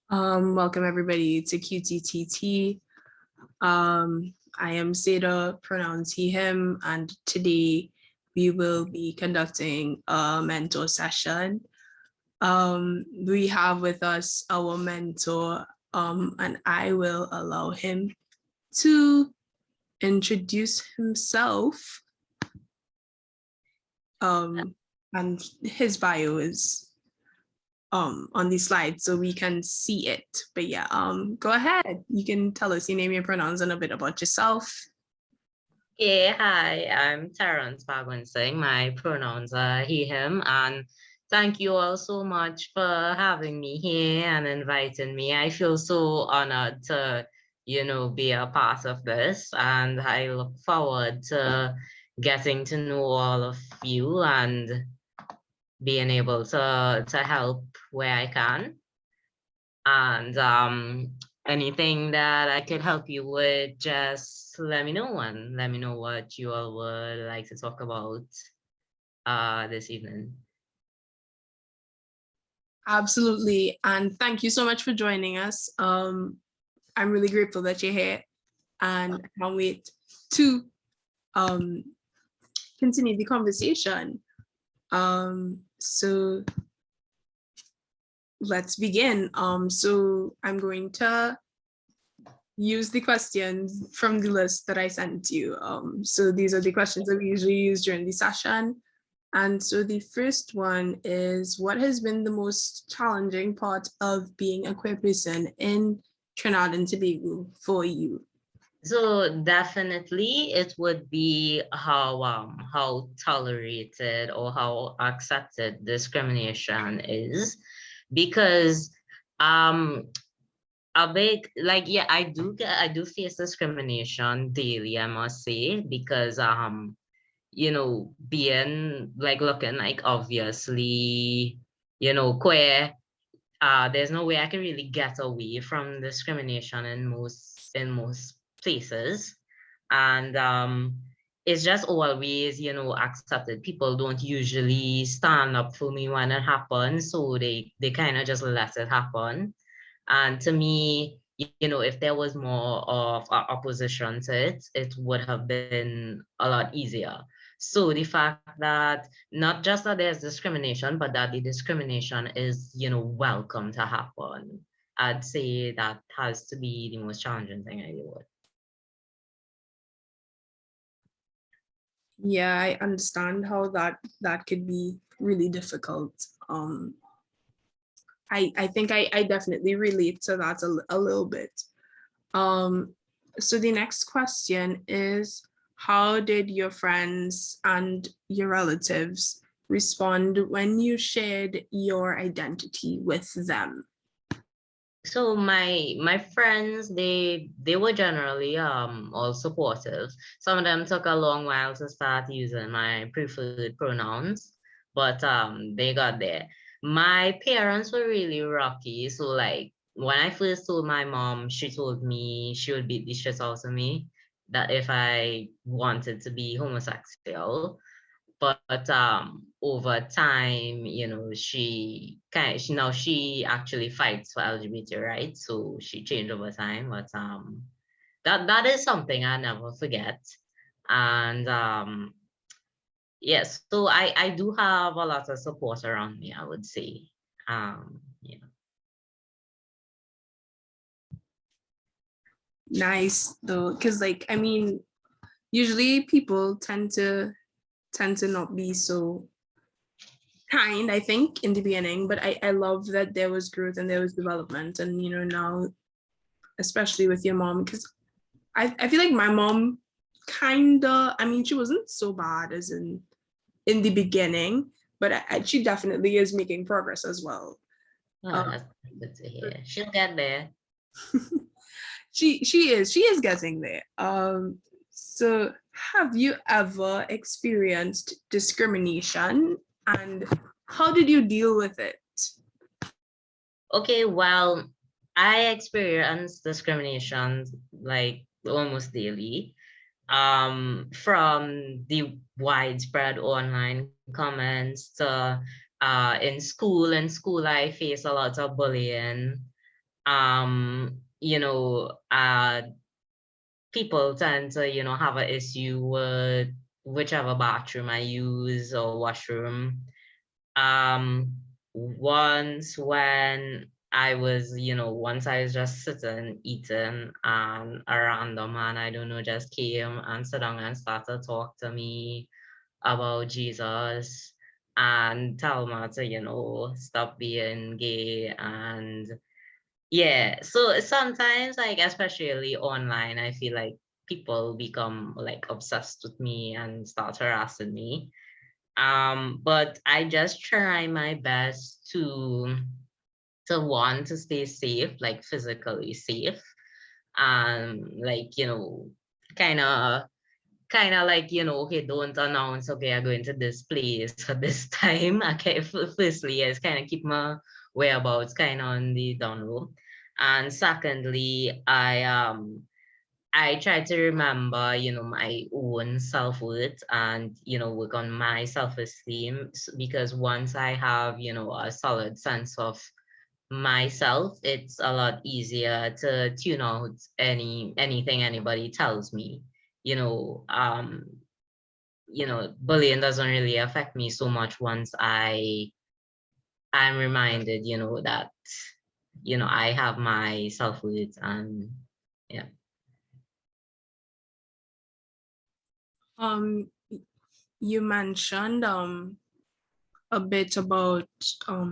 Welcome everybody to QTTT. I am Seda, pronouns he, him, and today we will be conducting a mentor session. We have with us our mentor, and I will allow him to introduce himself. And his bio is on the slide so we can see it. But yeah, go ahead. You can tell us your name, your pronouns, and a bit about yourself. Yeah, hi, I'm Terrence Bhagwansingh. My pronouns are he, him, and thank you all so much for having me here and inviting me. I feel so honored to, be a part of this, and I look forward to getting to know all of you and being able to help where I can. And anything that I could help you with, just let me know and let me know what you all would like to talk about this evening. Absolutely. And thank you so much for joining us. I'm really grateful that you're here and I can't wait to continue the conversation. So let's begin. So I'm going to use the questions from the list that I sent you. So these are the questions that we usually use during the session. And so the first one is, what has been the most challenging part of being a queer person in Trinidad and Tobago for you? So definitely it would be how tolerated or how accepted discrimination is, because a big, like, yeah, I do face discrimination daily, I must say, because being like looking like obviously, queer, there's no way I can really get away from discrimination in most places. And it's just always, accepted. People don't usually stand up for me when it happens, so they kind of just let it happen. And to me, if there was more of opposition to it, it would have been a lot easier. So the fact that not just that there's discrimination, but that the discrimination is, welcome to happen, I'd say that has to be the most challenging thing I deal with. Yeah, I understand how that could be really difficult. I think I definitely relate to that a little bit. So the next question is, how did your friends and your relatives respond when you shared your identity with them? So my friends, they were generally all supportive. Some of them took a long while to start using my preferred pronouns, but they got there. My parents were really rocky. So like when I first told my mom, she told me she would beat the shit out of me that if I wanted to be homosexual. But over time, she actually fights for LGBT rights, so she changed over time. But that is something I never forget. And yes, so I do have a lot of support around me, I would say. Yeah. Nice though, because like I mean, usually people tend to not be so kind, I think, in the beginning, but I love that there was growth and there was development. And now, especially with your mom, because I feel like my mom kinda, I mean, she wasn't so bad as in the beginning, but she definitely is making progress as well. Oh, that's good to hear. She'll get there. She is getting there. So have you ever experienced discrimination, and how did you deal with it? Okay, well, I experience discrimination like almost daily, from the widespread online comments to in school. In school, I face a lot of bullying, you know, people tend to, you know, have an issue with whichever bathroom I use or washroom. Once when I was, you know, once I was just sitting eating, and a random man I don't know just came and sat down and started to talk to me about Jesus and tell me to, you know, stop being gay. And yeah, so sometimes, like, especially online, I feel like people become like obsessed with me and start harassing me. But I just try my best to want to stay safe, like physically safe. Like, you know, kind of like, you know, okay, don't announce, okay, I'm going to this place at this time. Okay, firstly, yes, kind of keep my whereabouts kind of on the down low. And secondly, I try to remember, you know, my own self-worth and, you know, work on my self-esteem, because once I have, you know, a solid sense of myself, it's a lot easier to tune out anything anybody tells me. You know, bullying doesn't really affect me so much once I'm reminded, you know, that, you know, I have my self-worth. And yeah. You mentioned a bit about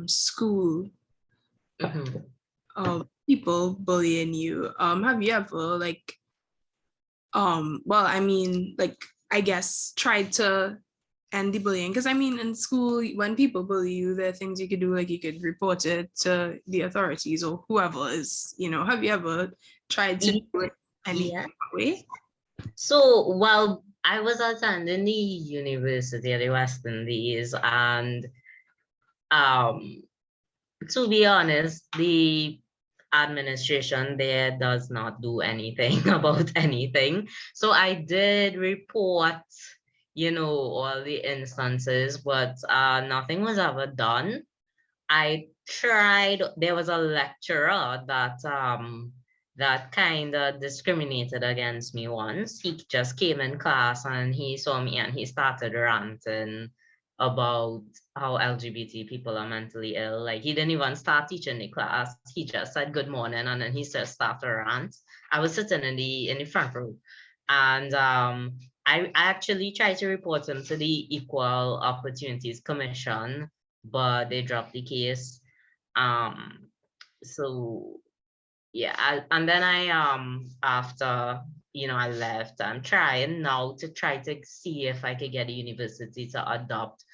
school, Mhm. people bullying you. Have you ever like well, I mean, like, I guess tried to end the bullying? Because I mean, in school, when people bully you, there are things you could do, like you could report it to the authorities or whoever is, you know. Have you ever tried to do it any Yeah. way? So while I was attending the University of the West Indies, and um, to be honest, the administration there does not do anything about anything. So I did report, you know, all the instances, but nothing was ever done. I tried. There was a lecturer that kind of discriminated against me once. He just came in class and he saw me and he started ranting about how LGBT people are mentally ill. Like, he didn't even start teaching the class. He just said good morning and then he just started a rant. I was sitting in the front row, and I actually tried to report him to the Equal Opportunities Commission, but they dropped the case. Um, so yeah, and then after, you know, I left, I'm trying now to try to see if I could get a university to adopt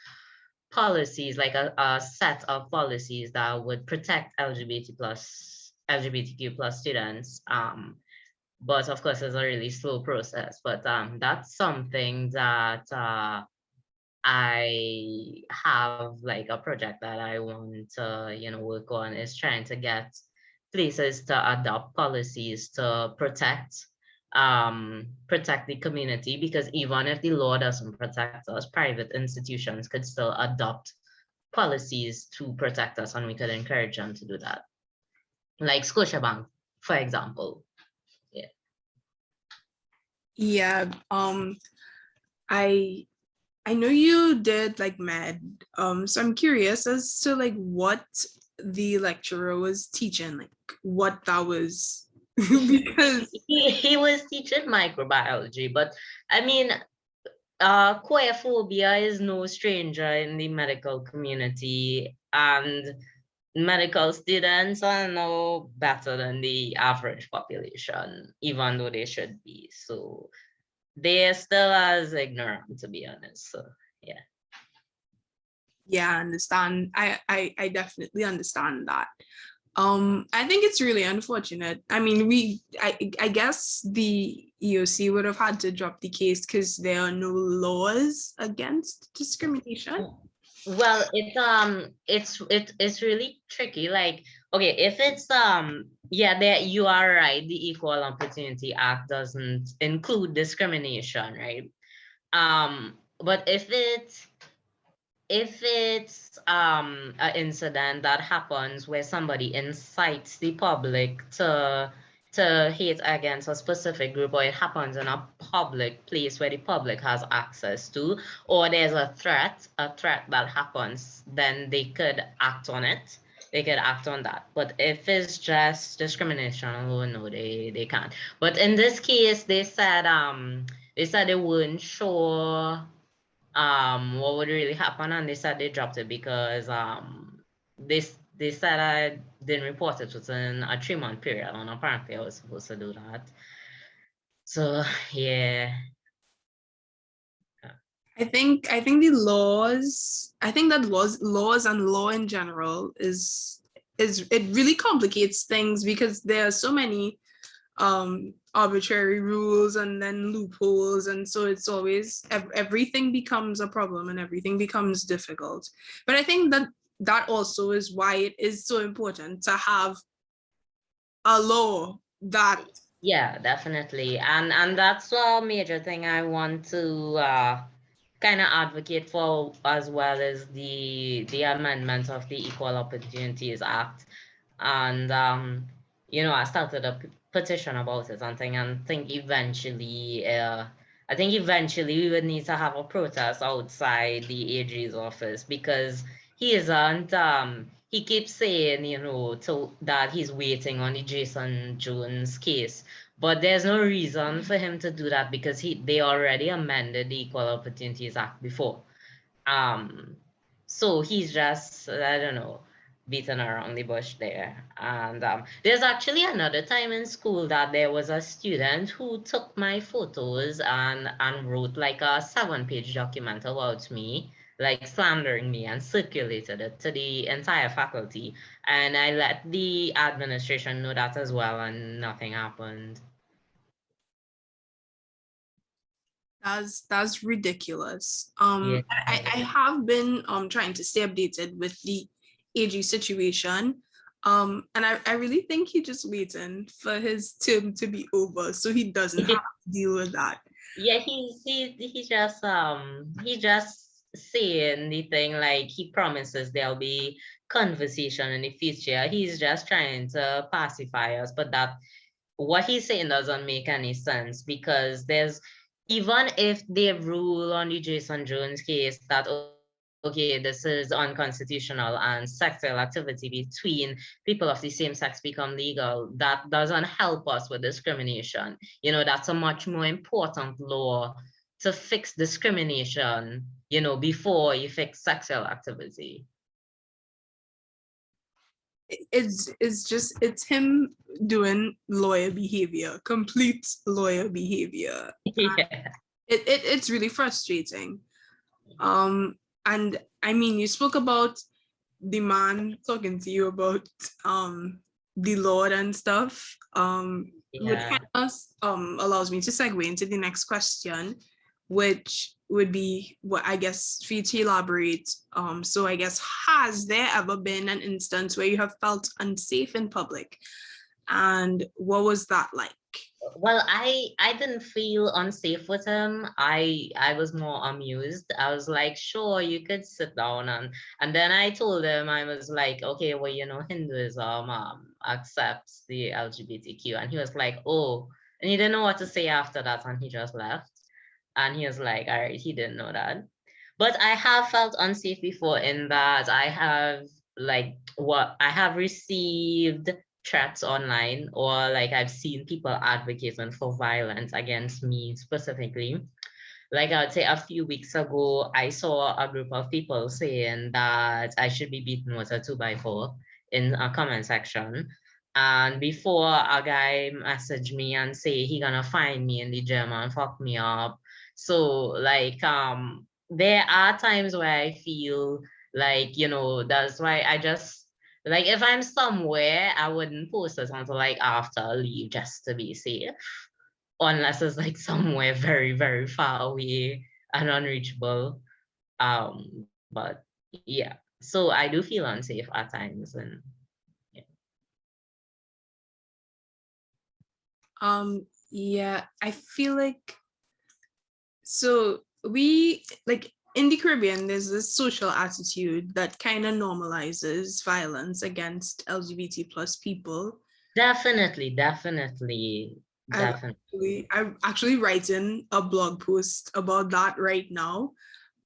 policies, like a set of policies that would protect LGBTQ plus students. But of course, it's a really slow process. But that's something that I have, like, a project that I want to, you know, work on, is trying to get places to adopt policies to protect the community, because even if the law doesn't protect us, private institutions could still adopt policies to protect us, and we could encourage them to do that. Like Scotiabank, for example. Yeah. Yeah. I I know you did like med. So I'm curious as to like what the lecturer was teaching, like what that was because He was teaching microbiology, but I mean, queerphobia is no stranger in the medical community, and medical students are no better than the average population, even though they should be. So they're still as ignorant, to be honest. So yeah. yeah, I understand. I definitely understand that. I think it's really unfortunate. I mean, I guess the EOC would have had to drop the case because there are no laws against discrimination. Well, it's really tricky. Like, okay, if it's yeah, there you are right. The Equal Opportunity Act doesn't include discrimination, right? But if it's an incident that happens where somebody incites the public to hate against a specific group, or it happens in a public place where the public has access to, or there's a threat that happens, then they could act on it. They could act on that. But if it's just discrimination alone, no, they can't. But in this case, they said they weren't sure what would really happen, and they said they dropped it because they said I didn't report it within a 3-month period, and apparently I was supposed to do that. So yeah. I think the laws, I think that laws and law in general is it really complicates things, because there are so many arbitrary rules and then loopholes, and so it's always everything becomes a problem and everything becomes difficult. But I think that also is why it is so important to have a law that Yeah, definitely. And that's a major thing I want to kind of advocate for, as well as the amendment of the Equal Opportunities Act. And I started a petition about it and thing, and think eventually we would need to have a protest outside the AG's office, because he isn't he keeps saying, that he's waiting on the Jason Jones case. But there's no reason for him to do that, because they already amended the Equal Opportunities Act before. So he's just, I don't know, beating around the bush there. And there's actually another time in school that there was a student who took my photos and wrote like a 7-page document about me, like slandering me, and circulated it to the entire faculty. And I let the administration know that as well, and nothing happened. that's ridiculous. Yeah. I have been trying to stay updated with the AG situation. And I really think he just waiting for his term to be over so he doesn't have to deal with that. Yeah, he just saying the thing, like he promises there'll be conversation in the future. He's just trying to pacify us, but that what he's saying doesn't make any sense, because there's, even if they rule on the Jason Jones case that, okay, this is unconstitutional and sexual activity between people of the same sex become legal, that doesn't help us with discrimination. That's a much more important law to fix discrimination, before you fix sexual activity. It's him doing lawyer behavior, complete lawyer behavior. Yeah. It's really frustrating. And I mean, you spoke about the man talking to you about the Lord and stuff. Which Yeah. kind of allows me to segue into the next question, which would be what I guess for you to elaborate. So I guess, has there ever been an instance where you have felt unsafe in public, and what was that like? Well, I didn't feel unsafe with him. I was more amused. I was like, sure, you could sit down, and then I told him, I was like, okay, well, Hinduism accepts the LGBTQ, and he was like, oh, and he didn't know what to say after that, and he just left. And he was like, all right, he didn't know that. But I have felt unsafe before, in that I have received threats online, or like I've seen people advocating for violence against me specifically. Like I would say, a few weeks ago, I saw a group of people saying that I should be beaten with a 2x4 in a comment section. And before, a guy messaged me and say he gonna find me in the gym and fuck me up. So like there are times where I feel like, that's why I just, like, if I'm somewhere, I wouldn't post it until like after I leave, just to be safe, unless it's like somewhere very, very far away and unreachable. But yeah, so I do feel unsafe at times, and yeah. Yeah, I feel like, so we, like, in the Caribbean, there's this social attitude that kind of normalizes violence against LGBT plus people. Definitely, definitely, I'm definitely. I'm actually writing a blog post about that right now.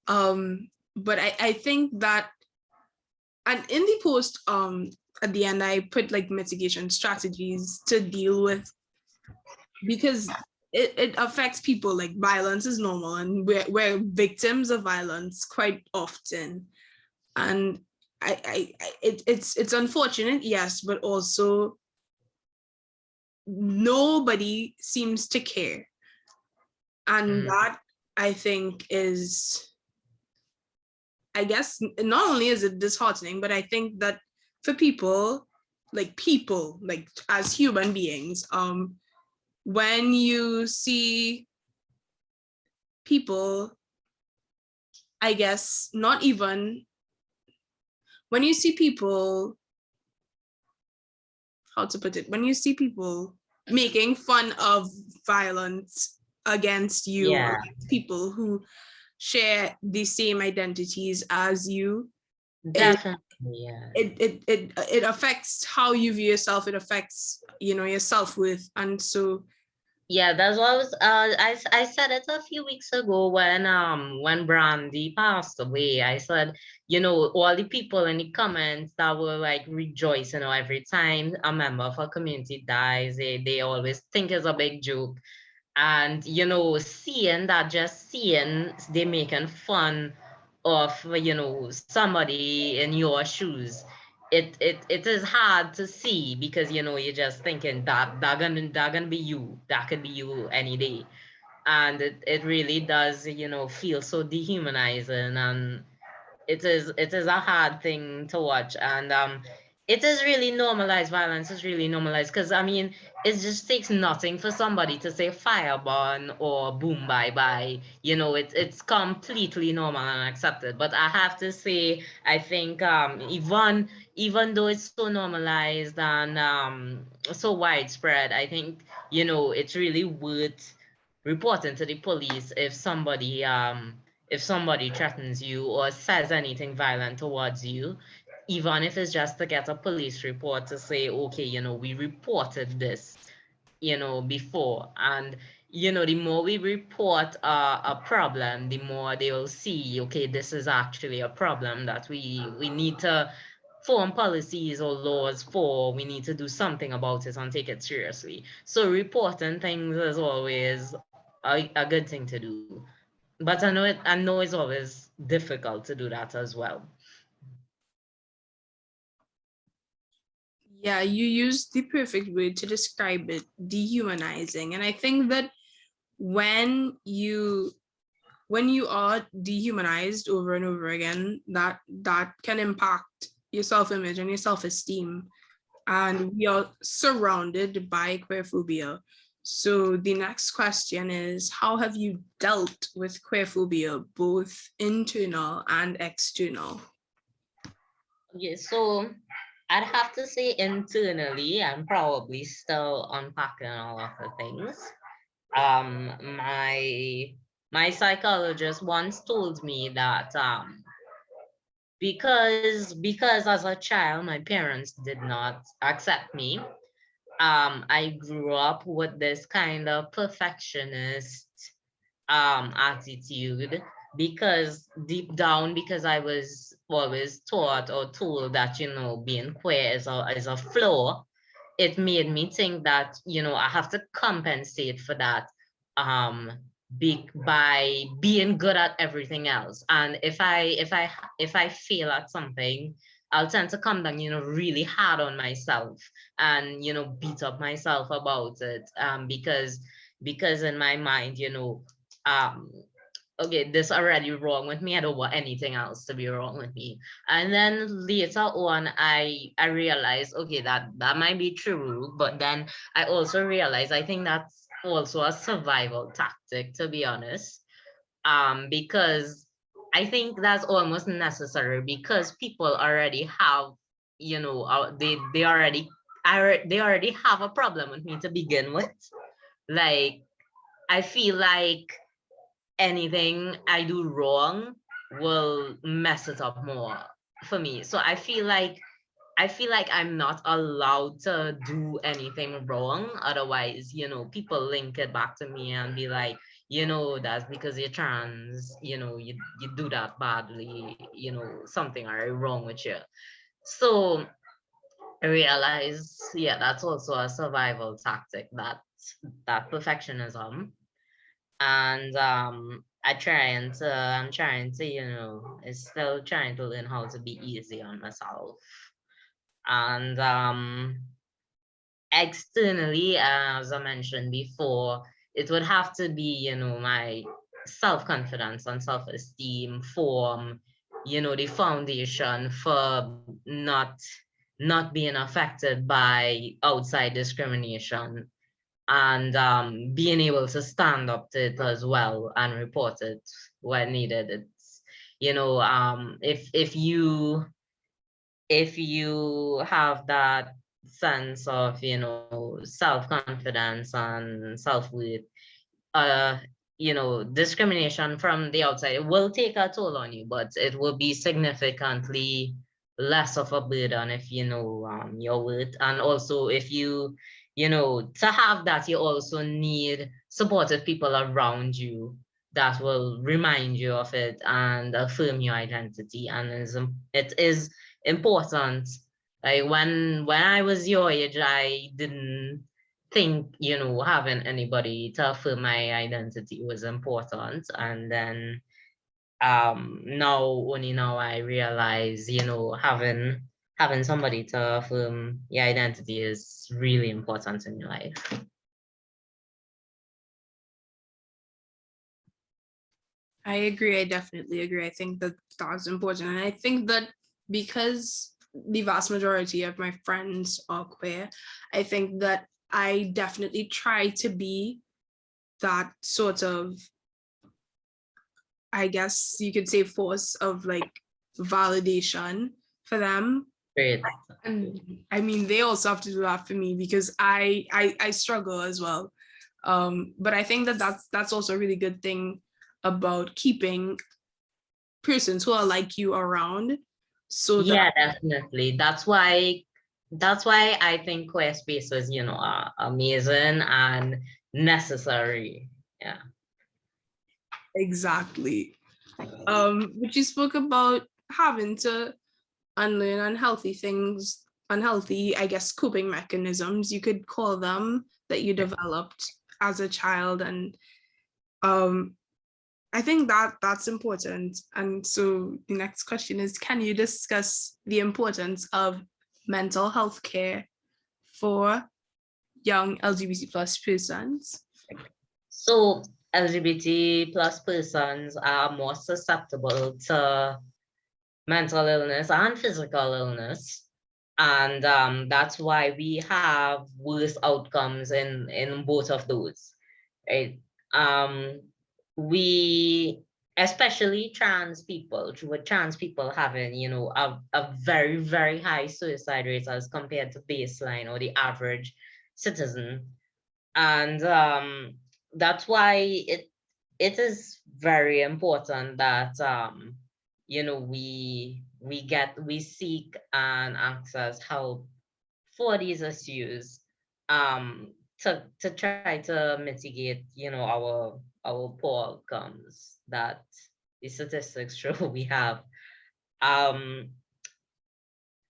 But I think that, and in the post, at the end, I put like mitigation strategies to deal with, because it affects people. Like violence is normal, and we're victims of violence quite often. And it's unfortunate, yes, but also nobody seems to care. And Mm, that, I think, is, I guess, not only is it disheartening, but I think that for people like as human beings, when you see people, I guess, not even when you see people, how to put it, when you see people making fun of violence against you, or yeah, against people who share the same identities as you, it definitely, yeah. it affects how you view yourself. It affects, your self-worth. And so, Yeah, that's what I was. I said it a few weeks ago when Brandy passed away. I said, all the people in the comments that were like rejoicing, every time a member of a community dies, they always think it's a big joke. And seeing that, just seeing they making fun of somebody in your shoes, it is hard to see, because you're just thinking that gonna be you, that could be you any day. And it really does feel so dehumanizing, and it is a hard thing to watch. And it is really normalized. Violence is really normalized, because I mean, it just takes nothing for somebody to say fireburn or boom bye bye. It's completely normal and accepted. But I have to say, I think even though it's so normalized and so widespread, I think it's really worth reporting to the police if somebody threatens you or says anything violent towards you, even if it's just to get a police report to say, okay, we reported this, before. And, the more we report a problem, the more they will see, okay, this is actually a problem that we need to form policies or laws for. We need to do something about it and take it seriously. So reporting things is always a good thing to do. But I know it's always difficult to do that as well. yeah, you used the perfect word to describe it: dehumanizing. And I think that when you when you are dehumanized over and over again, that can impact your self-image and your self-esteem. And we are surrounded by queerphobia. So the next question is, how have you dealt with queerphobia, both internal and external? Yeah, so I'd have to say internally, I'm probably still unpacking all of the things. My psychologist once told me that because as a child my parents did not accept me, I grew up with this kind of perfectionist attitude, because deep down, because I was always taught or told that being queer is a flaw. It made me think that I have to compensate for that, um by being good at everything else. And if I fail at something, I'll tend to come down really hard on myself, and beat up myself about it, because in my mind, um okay, this already wrong with me. I don't want anything else to be wrong with me. And then later on, I realized, okay, that might be true, but then I also realized, I think that's also a survival tactic, to be honest. Because I think that's almost necessary, because people already have, they already they already have a problem with me to begin with. Like, I feel like anything I do wrong, will mess it up more for me. So I feel like I'm not allowed to do anything wrong. Otherwise, people link it back to me and be like, that's because you're trans, you do that badly, something are wrong with you. So I realize, yeah, that's also a survival tactic, that perfectionism. And I'm trying to, is still trying to learn how to be easy on myself. And externally, as I mentioned before, it would have to be, my self-confidence and self-esteem form, the foundation for not being affected by outside discrimination, and being able to stand up to it as well and report it when needed. It's, if you have that sense of, self-confidence and self-worth, uh discrimination from the outside, it will take a toll on you, but it will be significantly less of a burden if you know your worth. And also, if to have that, you also need supportive people around you that will remind you of it and affirm your identity. And it is important. Like when I was your age, I didn't think, having anybody to affirm my identity was important. And then only now I realize, having somebody to affirm your identity is really important in your life. I agree. I definitely agree. I think that that's important. And I think that because the vast majority of my friends are queer, I think that I definitely try to be that sort of, I guess you could say, force of like validation for them. Great. And I mean, they also have to do that for me because I struggle as well. But I think that that's also a really good thing about keeping persons who are like you around, so that Yeah, definitely. That's why I think queer spaces, are amazing and necessary. Yeah. exactly. But you spoke about having to unlearn unhealthy things, unhealthy, I guess, coping mechanisms, you could call them, that you developed as a child. And um I think that that's important. And so the next question is, can you discuss the importance of mental health care for young LGBT plus persons? So LGBT plus persons are more susceptible to mental illness and physical illness. And that's why we have worse outcomes in both of those. Right? Um, we, especially trans people, with trans people having, a very, very high suicide rate as compared to baseline or the average citizen. And that's why it is very important that we seek and access help for these issues, to try to mitigate, our poor outcomes that the statistics show we have. um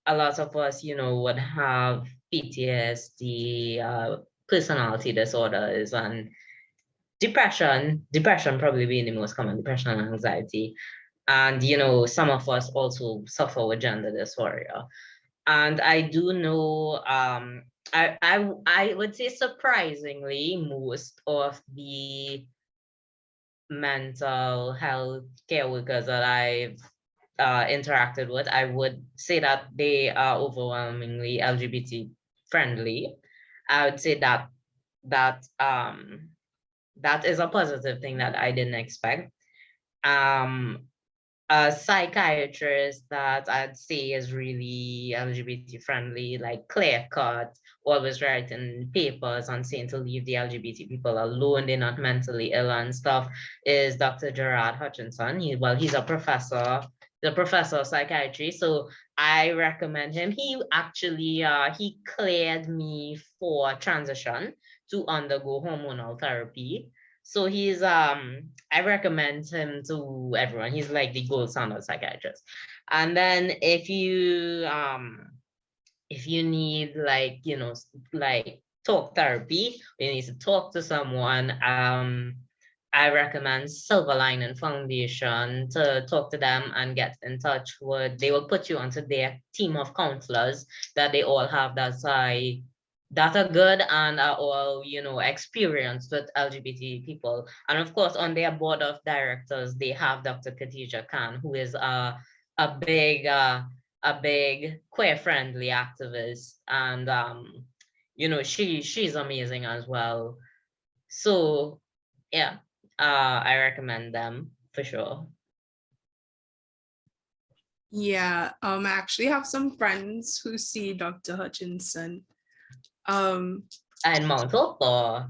a lot of us, would have PTSD, personality disorders, and depression probably being the most common, depression and anxiety. And some of us also suffer with gender dysphoria. And I do know, I would say surprisingly, most of the mental health care workers that I've interacted with, I would say that they are overwhelmingly LGBT friendly. I would say that is a positive thing that I didn't expect. Um, a psychiatrist that I'd say is really LGBT friendly, like clear cut, always writing papers on saying to leave the LGBT people alone, they're not mentally ill and stuff, is Dr. Gerard Hutchinson. He's a professor, the professor of psychiatry. So I recommend him. He actually he cleared me for transition to undergo hormonal therapy. So he's I recommend him to everyone. He's like the gold standard psychiatrist. And then if you need like, you know, like talk therapy, you need to talk to someone, I recommend Silver Lining Foundation to talk to them and get in touch with. They will put you onto their team of counselors that they all have that are good and are all, you know, experienced with LGBT people. And of course, on their board of directors, they have Dr. Khadija Khan, who is a big queer-friendly activist, and you know, she's amazing as well. So yeah, I recommend them for sure. Yeah, I actually have some friends who see Dr. Hutchinson. And Mount Hope or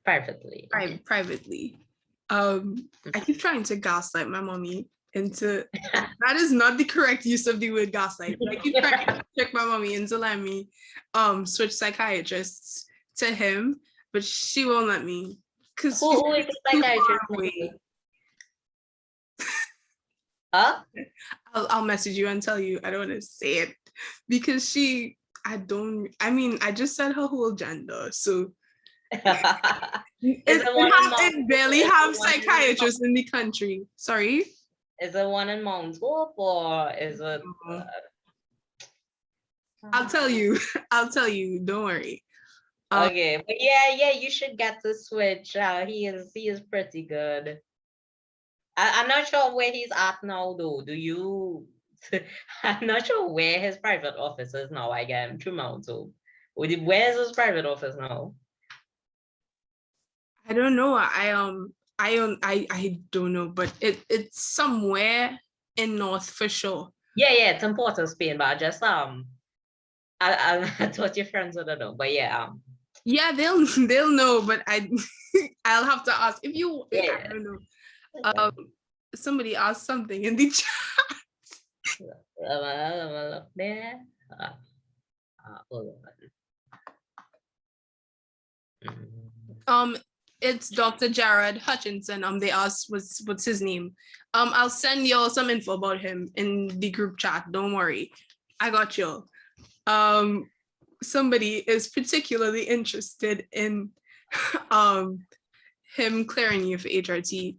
privately? privately. I keep trying to gaslight my mommy into that is not the correct use of the word gaslight. I keep trying to trick my mommy into letting me switch psychiatrists to him, but she won't let me because who is the psychiatrist? Huh? I'll message you and tell you. I don't want to say it because I just said her whole gender, so it barely have psychiatrists in the country. Sorry? Is it one in Mount Hope or is it? I'll tell you. I'll tell you. Don't worry. Okay, but yeah, you should get to switch. He is pretty good. I'm not sure where he's at now though. Do you? I'm not sure where his private office is now. I get him to Mount Hope. Where's his private office now? I don't know. I don't know, but it's somewhere in North for sure. Yeah, it's in Port of Spain, but I just I thought your friends would know, but yeah. Yeah, they'll know, but I'll have to ask if you. Yeah. I don't know. Somebody asked something in the chat. Look there. Hold on. It's Dr. Jared Hutchinson. They asked what's his name. I'll send y'all some info about him in the group chat. Don't worry, I got you. Somebody is particularly interested in him clearing you for HRT.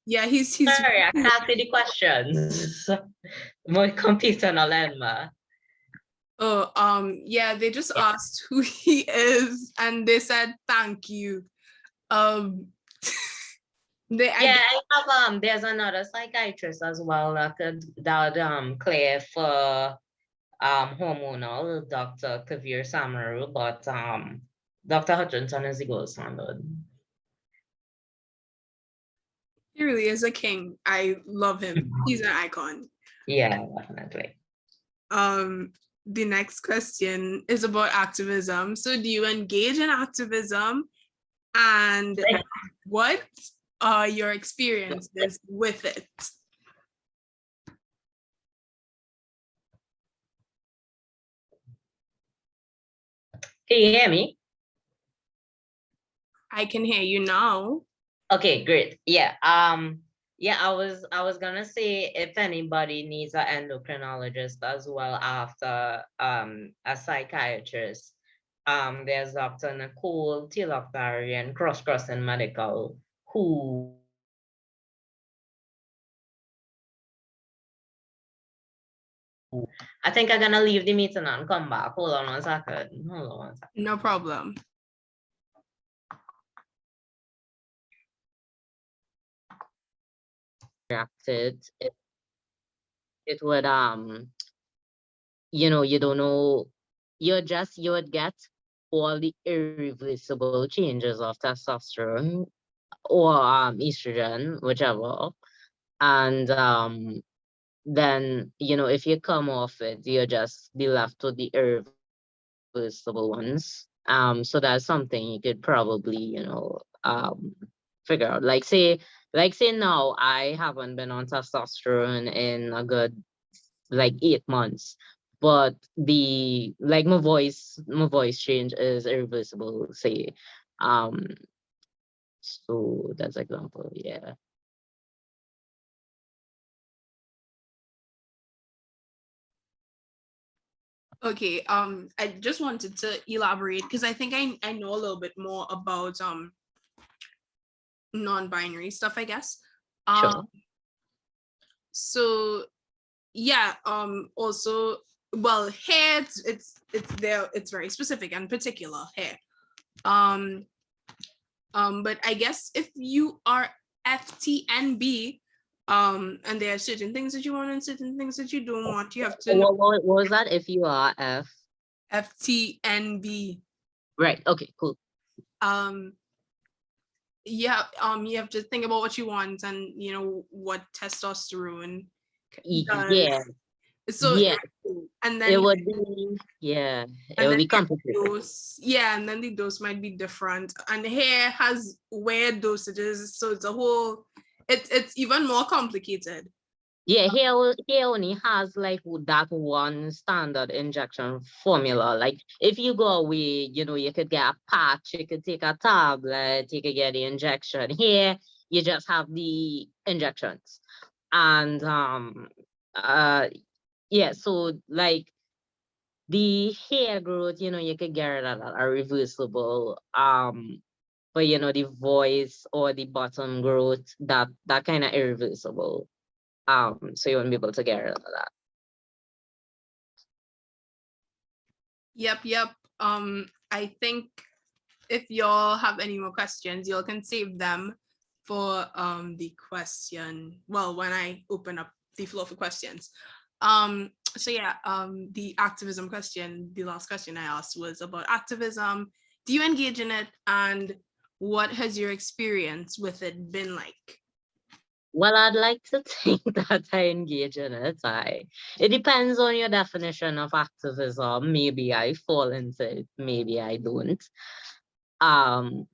Yeah, he's sorry, I can't see the questions. My computer no learn. Oh, yeah, they just asked who he is and they said thank you. I have there's another psychiatrist as well that clear for hormonal, Dr. Kavir Samaru, but Dr. Hutchinson is the gold standard. He really is a king. I love him. He's an icon. Yeah, definitely. The next question is about activism. So do you engage in activism, and what are your experiences with it? Can you hear me? I can hear you now. Okay, great. Yeah. Yeah, I was gonna say if anybody needs an endocrinologist as well after a psychiatrist, there's Dr. Nicole Tilakbari and Crossing Medical, who I think I'm gonna leave the meeting and come back. Hold on one second. No problem. It would you know, you don't know, you would get all the irreversible changes of testosterone or estrogen, whichever, And then, you know, if you come off it, you'll just be left with the irreversible ones. So that's something you could probably, figure out. Like say now I haven't been on testosterone in a good like 8 months, but the like my voice change is irreversible, say. Um so that's example, yeah. Okay, I just wanted to elaborate because I think I know a little bit more about non-binary stuff, I guess. Um, Sure. so yeah, also, well, hair, it's there, it's very specific and particular hair. Um, but I guess if you are FTNB, and there are certain things that you want and certain things that you don't want, you have to know What was that? If you are FTNB. right, okay, cool. Um, yeah, you have to think about what you want and you know what testosterone does. Yeah, So, yeah. and It then would be, yeah, it and would then be complicated. dose, yeah, and then the dose might be different. And hair has weird dosages, so it's a whole. It's even more complicated. Yeah, here only has like that one standard injection formula. Like if you go away, you could get a patch, you could take a tablet, you could get the injection. Here, you just have the injections. And uh yeah, so like the hair growth, you could get it at a reversible. But the voice or the bottom growth, that kind of irreversible. So you won't be able to get rid of that. Yep. I think if y'all have any more questions, y'all can save them for the question. Well, when I open up the floor for questions. So yeah, the activism question, the last question I asked was about activism. Do you engage in it, and what has your experience with it been like? Well, I'd like to think that I engage in it. It depends on your definition of activism. Maybe I fall into it, maybe I don't. Um,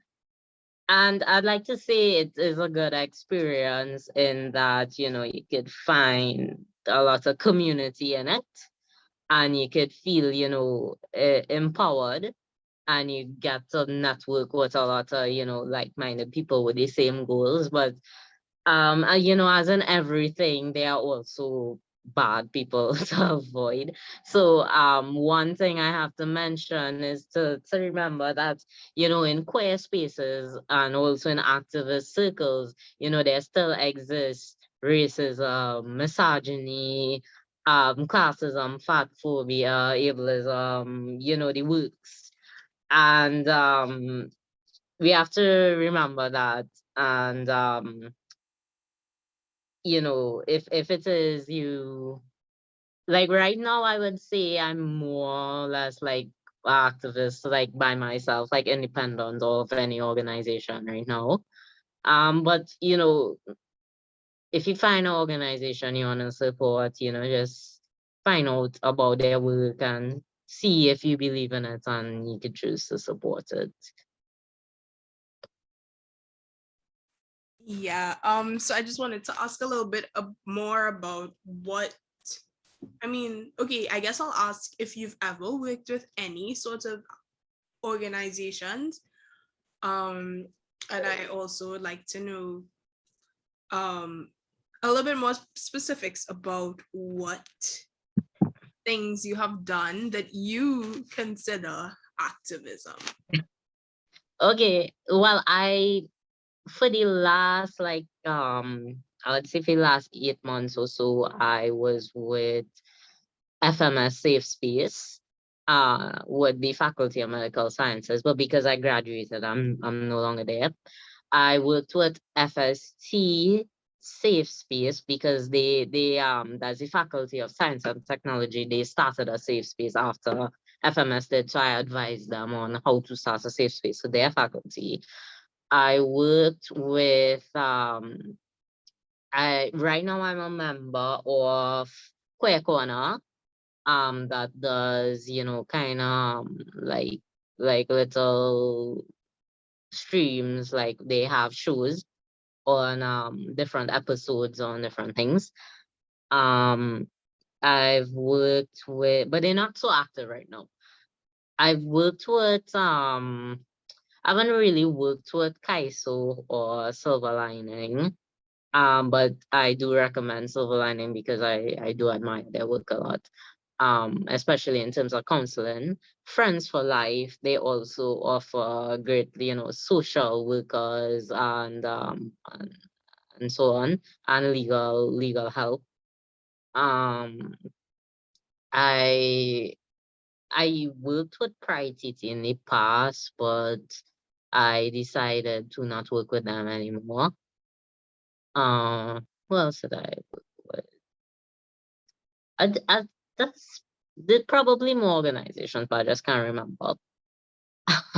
and I'd like to say it is a good experience in that, you could find a lot of community in it, and you could feel, empowered, and you get to network with a lot of, like-minded people with the same goals. But as in everything, there are also bad people to avoid. So one thing I have to mention is to remember that, in queer spaces and also in activist circles, there still exists racism, misogyny, classism, fat phobia, ableism, the works. And we have to remember that. And if it is you, like right now, I would say I'm more or less like activist, like by myself, like independent of any organization right now. But if you find an organization you want to support, just find out about their work and see if you believe in it, and you could choose to support it. Yeah. So I just wanted to ask a little bit more about what. I mean, okay, I guess I'll ask if you've ever worked with any sort of organizations. Um, and I also would like to know um, a little bit more specifics about what things you have done that you consider activism. Okay, well, for the last I would say for the last 8 months or so, I was with FMS Safe Space, with the Faculty of Medical Sciences, but because I graduated, I'm no longer there. I worked with FST Safe Space because that's the Faculty of Science and Technology. They started a safe space after FMS did, so I advised them on how to start a safe space for their faculty. I worked with Right now I'm a member of Queer Corner, that does, kind of like little streams, like they have shows on different episodes on different things. Um, I've worked with, but they're not so active right now. I've worked with I haven't really worked with Kaiso or Silver Lining. But I do recommend Silver Lining because I do admire their work a lot. Especially in terms of counseling. Friends for Life, they also offer great, social workers and so on, and legal help. Um, I I worked with Priority in the past, but I decided to not work with them anymore. Who else did I work with? That's did probably more organizations, but I just can't remember.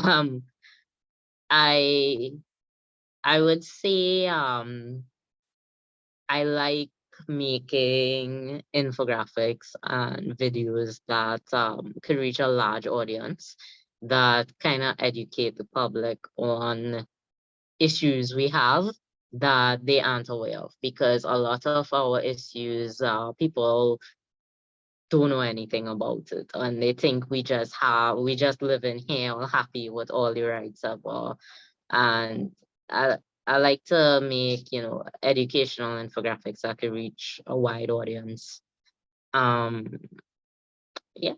um, I I would say I like making infographics and videos that could reach a large audience, that kind of educate the public on issues we have that they aren't aware of, because a lot of our issues, people don't know anything about it, and they think we just live in here all happy with all the rights ever. And I I like to make, educational infographics that can reach a wide audience. Um, yeah.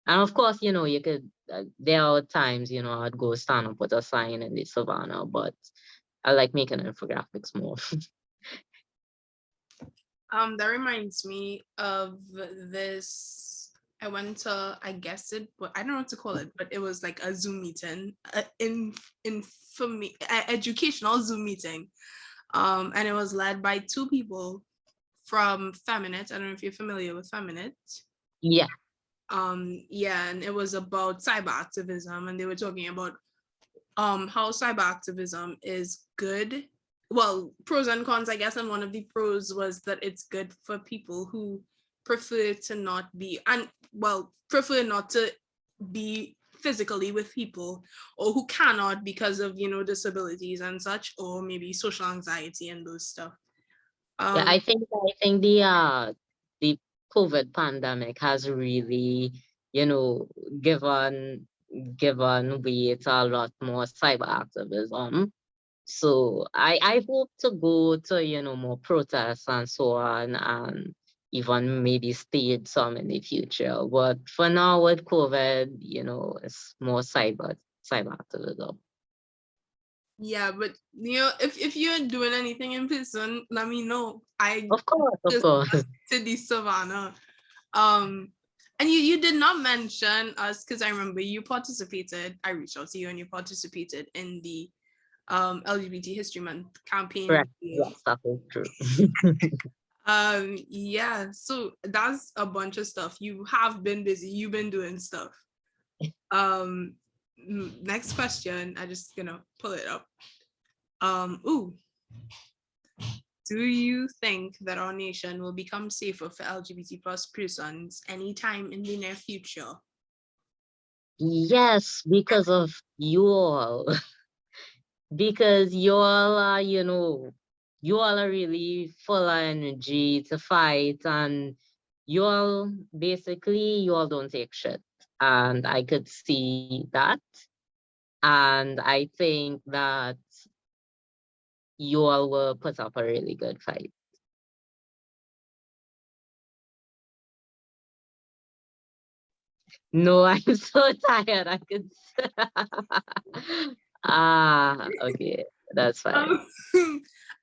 And of course, you could, there are times, I'd go stand up with a sign in the savannah, but I like making infographics more. That reminds me of this. I went to, I guess it, but I don't know what to call it, but it was like a Zoom meeting, for me, educational Zoom meeting. And it was led by two people from Feminine. I don't know if you're familiar with Feminine. Yeah. Yeah, and it was about cyber activism, and they were talking about how cyber activism is good, well, pros and cons, I guess. And one of the pros was that it's good for people who prefer to not be, and well, prefer not to be physically with people, or who cannot because of, disabilities and such, or maybe social anxiety and those stuff. Yeah, um I think the COVID pandemic has really, you know, given given way to a lot more cyber activism. So I hope to go to, more protests and so on, and even maybe stage some in the future. But for now with COVID, it's more cyber activism. yeah, but if you're doing anything in person, let me know. I Of just course. to the savannah. um and you did not mention us, because I remember you participated, I reached out to you and you participated in the LGBT History Month campaign. Correct. Yes, that is true. Yeah, so that's a bunch of stuff. You have been busy, you've been doing stuff. um Next question, I just gonna pull it up. Ooh, do you think that our nation will become safer for LGBT plus persons anytime in the near future? Yes, because of you all. Because you all are really full of energy to fight, and you all don't take shit. And I could see that. And I think that you all will put up a really good fight. No, I'm so tired. I could. Okay, that's fine. Um,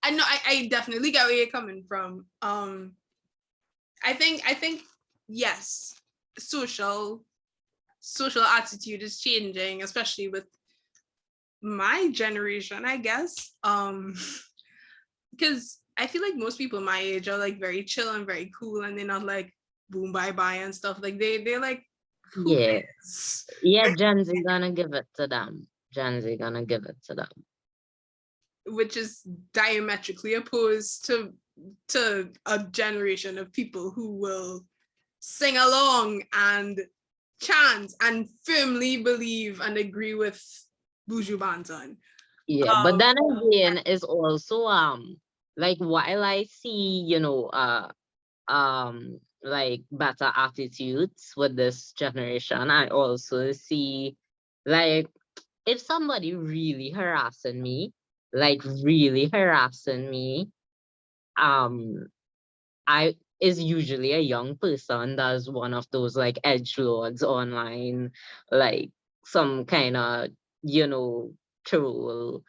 I know, I definitely get where you're coming from. I think yes, social social attitude is changing, especially with my generation, I guess. Because I feel like most people my age are like very chill and very cool, and they're not like boom bye bye and stuff. Like they're like, who Yeah, cares? yeah. Gen Z gonna give it to them. Gen Z gonna give it to them. which is diametrically opposed to a generation of people who will sing along and chant and firmly believe and agree with Buju Banton. Yeah, but then again, is also like while I see, like better attitudes with this generation, I also see like if somebody really harassing me, like really harassing me, um I is usually a young person that's one of those like edge lords online, like some kind of, troll.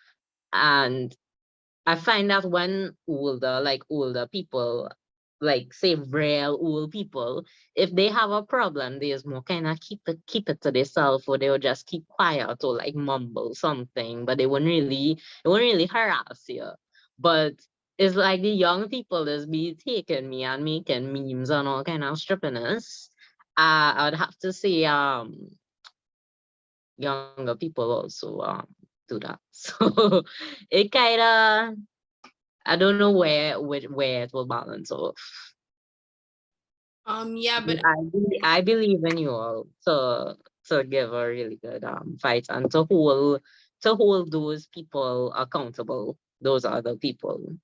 And I find that when older people, like say real old people, if they have a problem, they just more kind of keep it to themselves, or they'll just keep quiet or like mumble something, but they won't really harass you. But it's like the young people that's be taking me and making memes and all kind of strippiness. I'd have to say younger people also do that. So it kind of, I don't know where it will balance off. Yeah, but I believe in you all to give a really good fight and to hold those people accountable, those other people.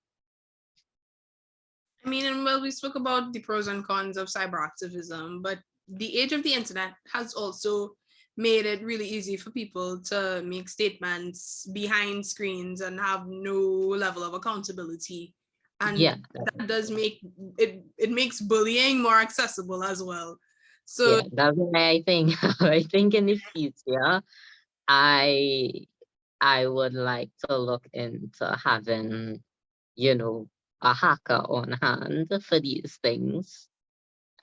I mean, and well, we spoke about the pros and cons of cyber activism, but the age of the internet has also made it really easy for people to make statements behind screens and have no level of accountability. And Yeah, that does make it makes bullying more accessible as well. So yeah, that's why I think I think in the future I I would like to look into having, you know, a hacker on hand for these things.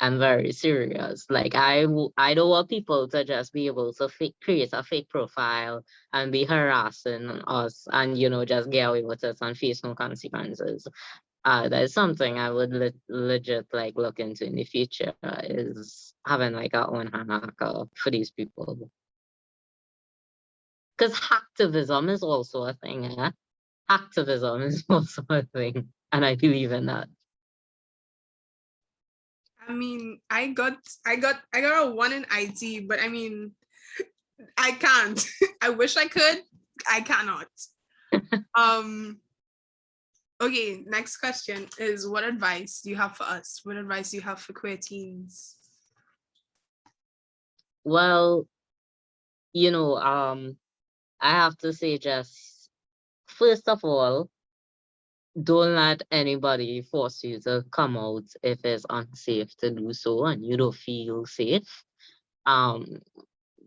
I'm very serious. Like I don't want people to just be able to create a fake profile and be harassing us and just get away with it and face no consequences. That's something I would legit like look into in the future, is having like our own hacker for these people. Because hacktivism is also a thing. Activism is also a thing, and I believe in that. I mean, I got a 1 in IT, but I mean, I can't. I wish I could. I cannot. Um okay, next question is, what advice do you have for us? What advice do you have for queer teens? Well, you know, um, I have to say, just first of all, don't let anybody force you to come out if it's unsafe to do so and you don't feel safe. Um,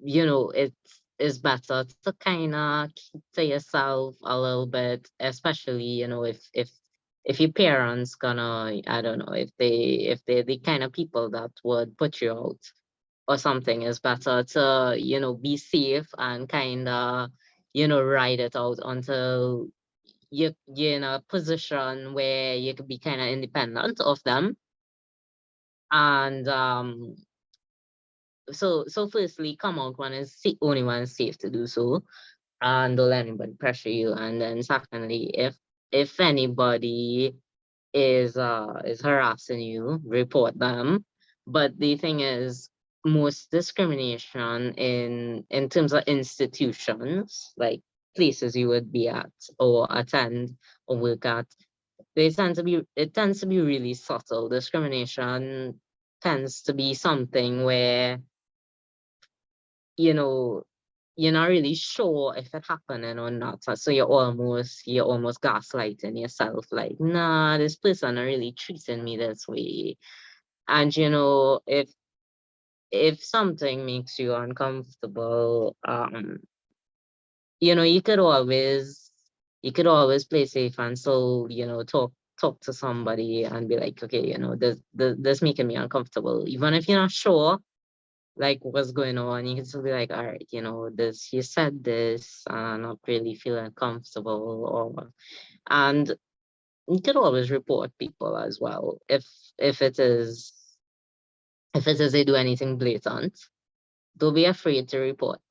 it's better to kind of keep to yourself a little bit, especially, if your parents gonna, I don't know, if they're the kind of people that would put you out or something. It's better to, be safe and kind of, ride it out until you're in a position where you could be kind of independent of them. And so firstly, come out when it's only when it's safe to do so, and don't let anybody pressure you. And then secondly, if anybody is harassing you, report them. But the thing is, most discrimination in terms of institutions, like places you would be at or attend or work at, it tends to be really subtle. Discrimination tends to be something where, you know you're not really sure if it happening or not. So you're almost gaslighting yourself, like, nah, this person are really treating me this way. And if something makes you uncomfortable, you could always play safe and still, talk to somebody and be like, okay, this making me uncomfortable. Even if you're not sure like what's going on, you can still be like, all right, this, you said this, I'm not really feeling comfortable. And you can always report people as well if it is they do anything blatant. Don't be afraid to report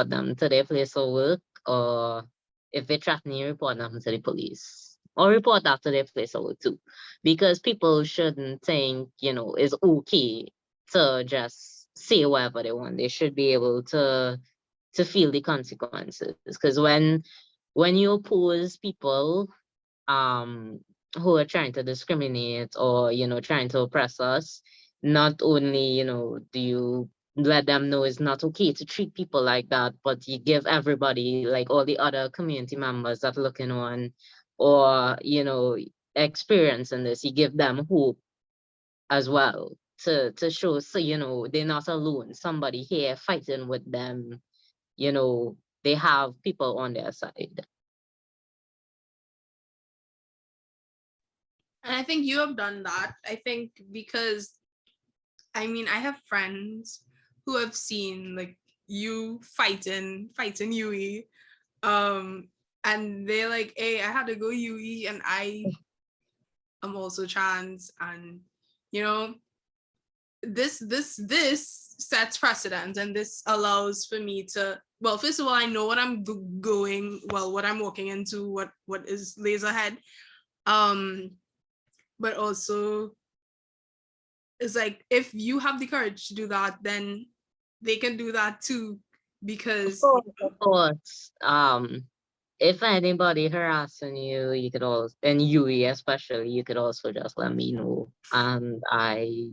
them to their place of work, or If they threaten you, report them to the police. Or report that to their place of work too. Because people shouldn't think, it's okay to just say whatever they want. They should be able to feel the consequences. Because when you oppose people um who are trying to discriminate or trying to oppress us, not only do you let them know it's not okay to treat people like that, but you give everybody, like all the other community members that looking on or experiencing this, you give them hope as well to show, so they're not alone. Somebody here fighting with them, they have people on their side. And I think you have done that. I think because I mean I have friends who have seen like you fighting UE. And they're like, hey, I had to go UE and I am also trans, and you know, this sets precedent, and this allows for me to, well, first of all, I know what I'm going, well, what I'm walking into, what is lays ahead. But also it's like if you have the courage to do that, then they can do that too, because Of course. If anybody harassing you, you could also, and you especially, you could also just let me know, and I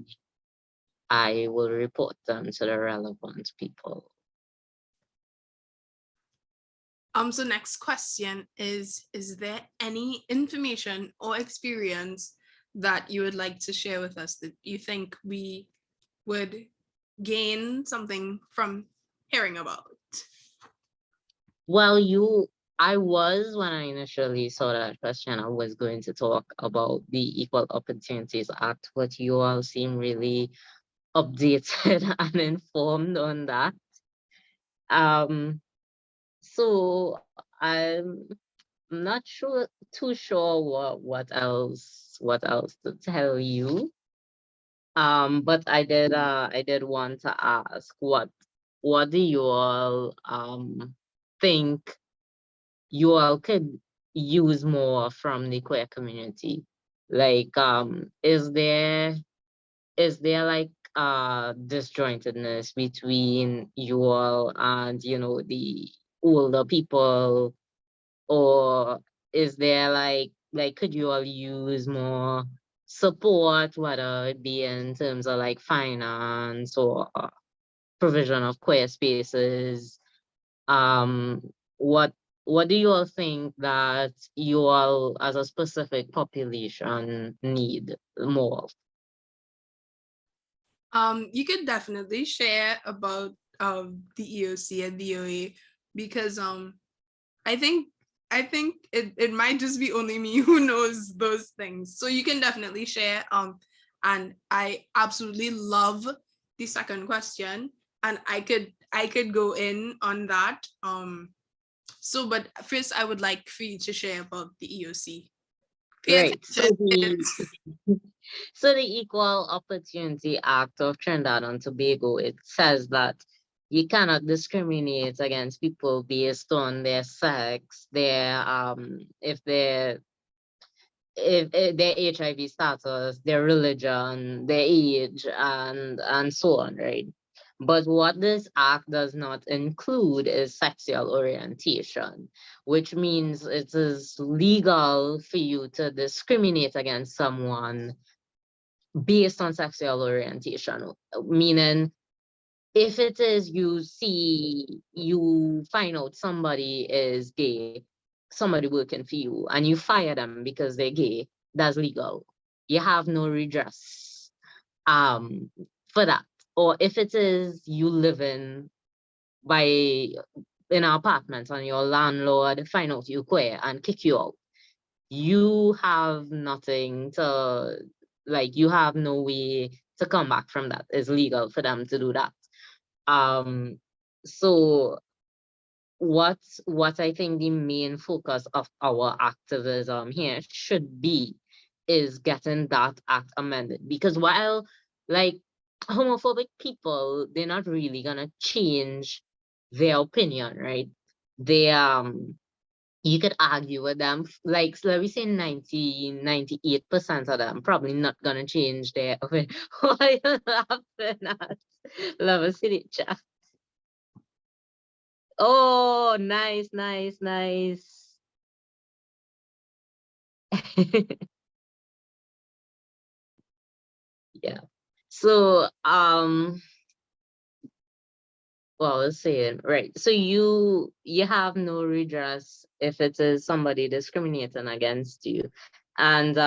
will report them to the relevant people. So next question is there any information or experience that you would like to share with us that you think we would gain something from hearing about? Well, I was, when I initially saw that question, I was going to talk about the Equal Opportunities Act, but you all seem really updated and informed on that. So I'm not too sure what else to tell you. But I did want to ask, what do you all think you all could use more from the queer community? Like, is there like disjointedness between you all and the older people, or is there like could you all use more support, whether it be in terms of like finance or provision of queer spaces? um what what do you all think that you all as a specific population need more? You could definitely share about the EOC and DOA, because I think it might just be only me who knows those things. So you can definitely share. And I absolutely love the second question, and I could go in on that. So but first I would like for you to share about the EOC. Pay Right. So attention. the Equal Opportunity Act of Trinidad and Tobago, it says that you cannot discriminate against people based on their sex, their if their HIV status, their religion, their age, and so on, right? But what this act does not include is sexual orientation, which means it is legal for you to discriminate against someone based on sexual orientation. Meaning, if it is you find out somebody is gay, somebody working for you, and you fire them because they're gay, that's legal. You have no redress for that. Or if it is you living by in an apartment and your landlord find out you queer and kick you out, you have nothing to, like, you have no way to come back from that. It's legal for them to do that. um so what I think the main focus of our activism here should be is getting that act amended, because while, like, homophobic people, they're not really gonna change their opinion, right? They you could argue with them, like, so let me say 98% of them probably not gonna change their why you laughing at? Love a city chat. Oh, nice, nice, nice. Yeah. So well, I was saying, right. So you have no redress if it is somebody discriminating against you. And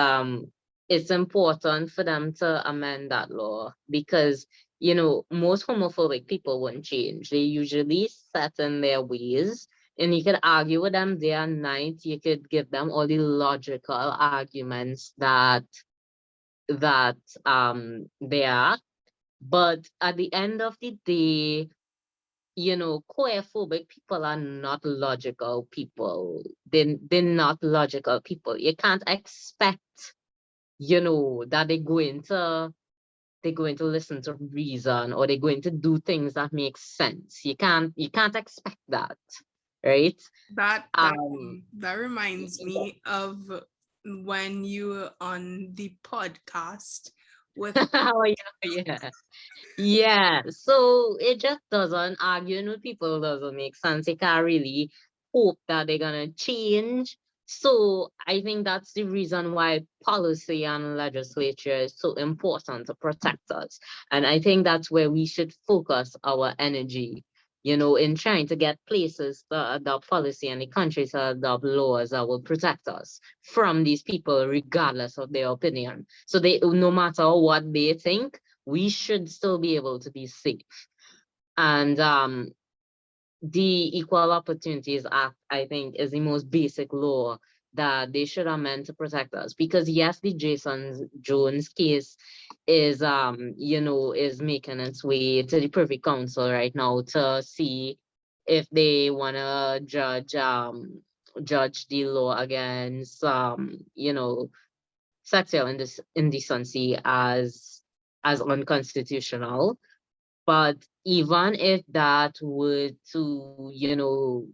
it's important for them to amend that law because most homophobic people won't change. They usually set in their ways. And you could argue with them day and night. You could give them all the logical arguments that they are. But at the end of the day, queerphobic people are not logical people. They're not logical people. You can't expect, that they're going to listen to reason or they're going to do things that make sense. You can't expect that, right? That that Um that reminds me of when you were on the podcast with oh yeah. Yeah, so it just doesn't arguing with people doesn't make sense. You can't really hope that they're gonna change. So I think that's the reason why policy and legislature is so important to protect us. And I think that's where we should focus our energy, in trying to get places to adopt policy and the countries to adopt laws that will protect us from these people, regardless of their opinion. So no matter what they think, we should still be able to be safe. And the Equal Opportunities Act, I think, is the most basic law that they should amend to protect us. Because yes, the Jason Jones case is making its way to the Privy Council right now to see if they wanna judge the law against sexual indecency as unconstitutional. But even if that were to,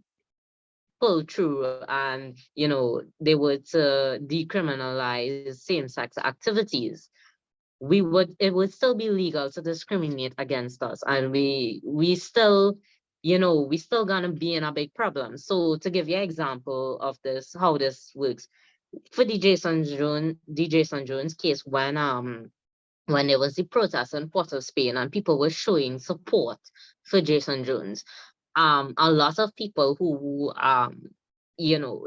pull through and, they were to decriminalize same-sex activities, it would still be legal to discriminate against us. And we still, we still gonna be in a big problem. So to give you an example of this, how this works, for the Jason Jones case, when there was the protest in Port of Spain and people were showing support for Jason Jones, a lot of people who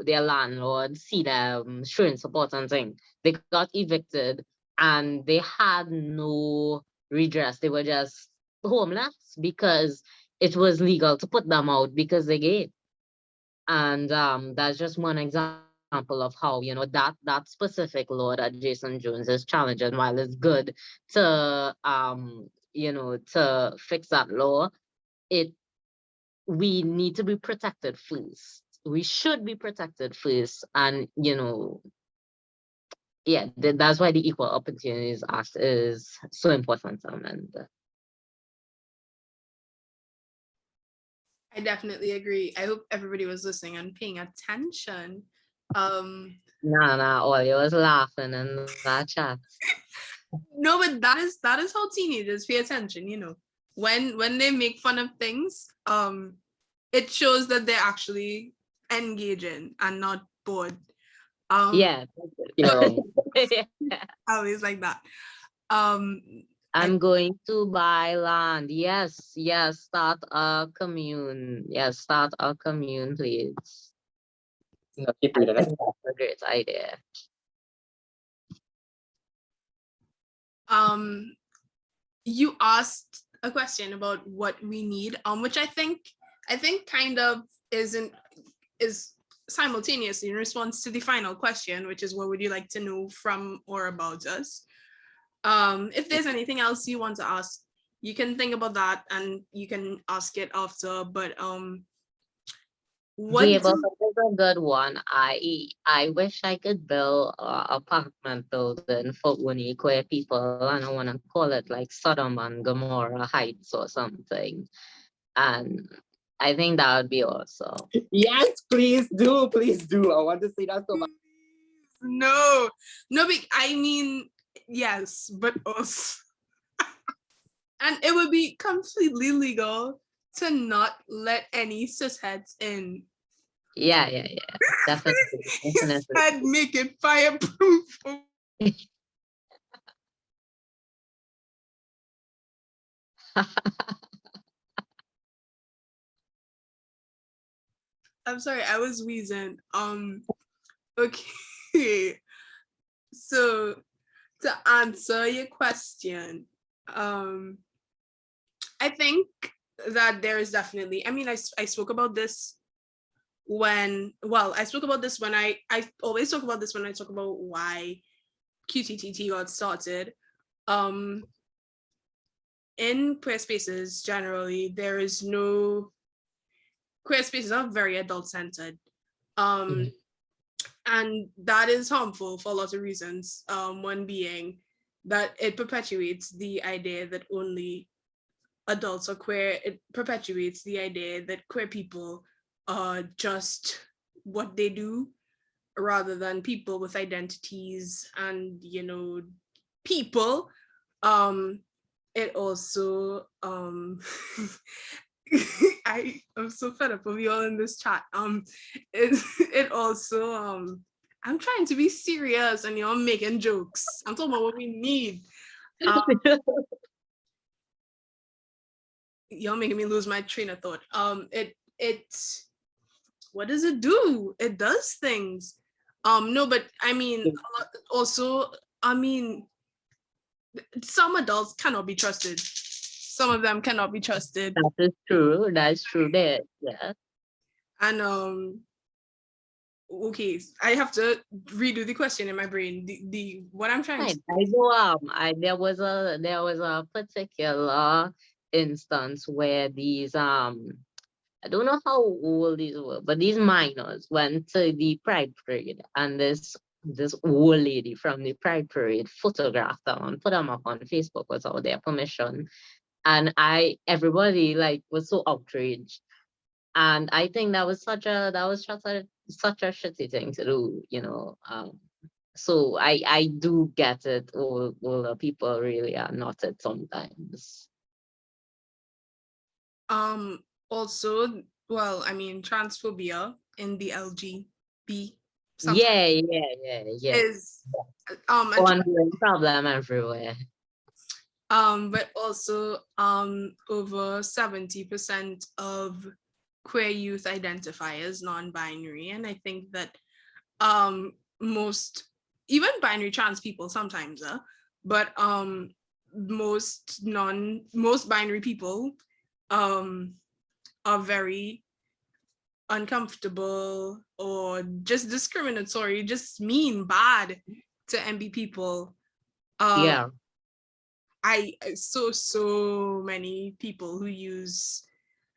their landlords see them showing support and things, they got evicted and they had no redress. They were just homeless because it was legal to put them out because they gay. And that's just one example of how, that specific law that Jason Jones is challenging, while it's good to fix that law, it we need to be protected first. We should be protected first. And yeah, that's why the Equal Opportunities Act is so important. And I definitely agree. I hope everybody was listening and paying attention. Um nah, all you was laughing in that chat. no, but that is how teenagers pay attention, when they make fun of things, it shows that they're actually engaging and not bored. Yeah. I always like that. um I'm going to buy land. Yes, yes. Start a commune. Yes, start a commune, please. No, keep I reading it. think that's a great idea. you asked a question about what we need, which I think kind of is simultaneously in response to the final question, which is what would you like to know from or about us. If there's anything else you want to ask, you can think about that and you can ask it after. But what Yeah, but do, that is a good one. I wish I could build a apartment building for only queer people, and I want to call it like Sodom and Gomorrah Heights or something. And I think that would be awesome. Yes, please do. Please do. I want to see that so much. No, I mean, yes, but also, and it would be completely legal to not let any cisheads in. Yeah. Definitely. He said make it fireproof. I'm sorry, I was wheezing. Okay. So to answer your question, I think that there is definitely, I mean, I spoke about this I spoke about this when I always talk about this when I talk about why QTTT got started. In queer spaces, generally, there is no, queer spaces are very adult-centered. And that is harmful for a lot of reasons. One being that it perpetuates the idea that only adults are queer. It perpetuates the idea that queer people are just what they do rather than people with identities and, you know, people. It also I'm so fed up of you all in this chat. It also I'm trying to be serious and you're making jokes. I'm talking about what we need. You're making me lose my train of thought. It what does it do? It does things. No, but I mean also, I mean, some adults cannot be trusted. Some of them cannot be trusted. That is true. That's true there. Yeah. And okay, I have to redo the question in my brain. The what I'm trying to I go there was a particular instance where these I don't know how old these were, but these minors went to the Pride Parade, and this old lady from the Pride Parade photographed them and put them up on Facebook without their permission. And everybody like was so outraged. And I think that was such a shitty thing to do, you know. So I do get it. Older people really are not it sometimes. Also, well, I mean, transphobia in the LGB is a problem everywhere. But also over 70% of queer youth identify as non-binary, and I think that most, even binary trans people sometimes but most binary people are very uncomfortable or just discriminatory, just mean, bad to MB people. Yeah. So many people who use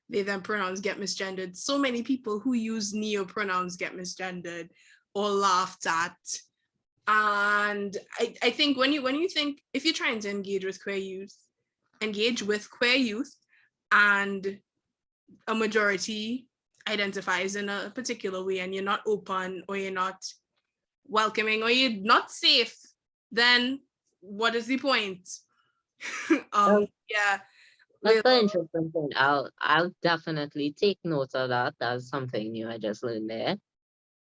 they them pronouns get misgendered. So many people who use neo pronouns get misgendered or laughed at. And I think when you think, if you're trying to engage with queer youth and a majority identifies in a particular way and you're not open or you're not welcoming or you're not safe, then what is the point? Yeah. That's an interesting thing. I'll definitely take note of that. That's something new I just learned there.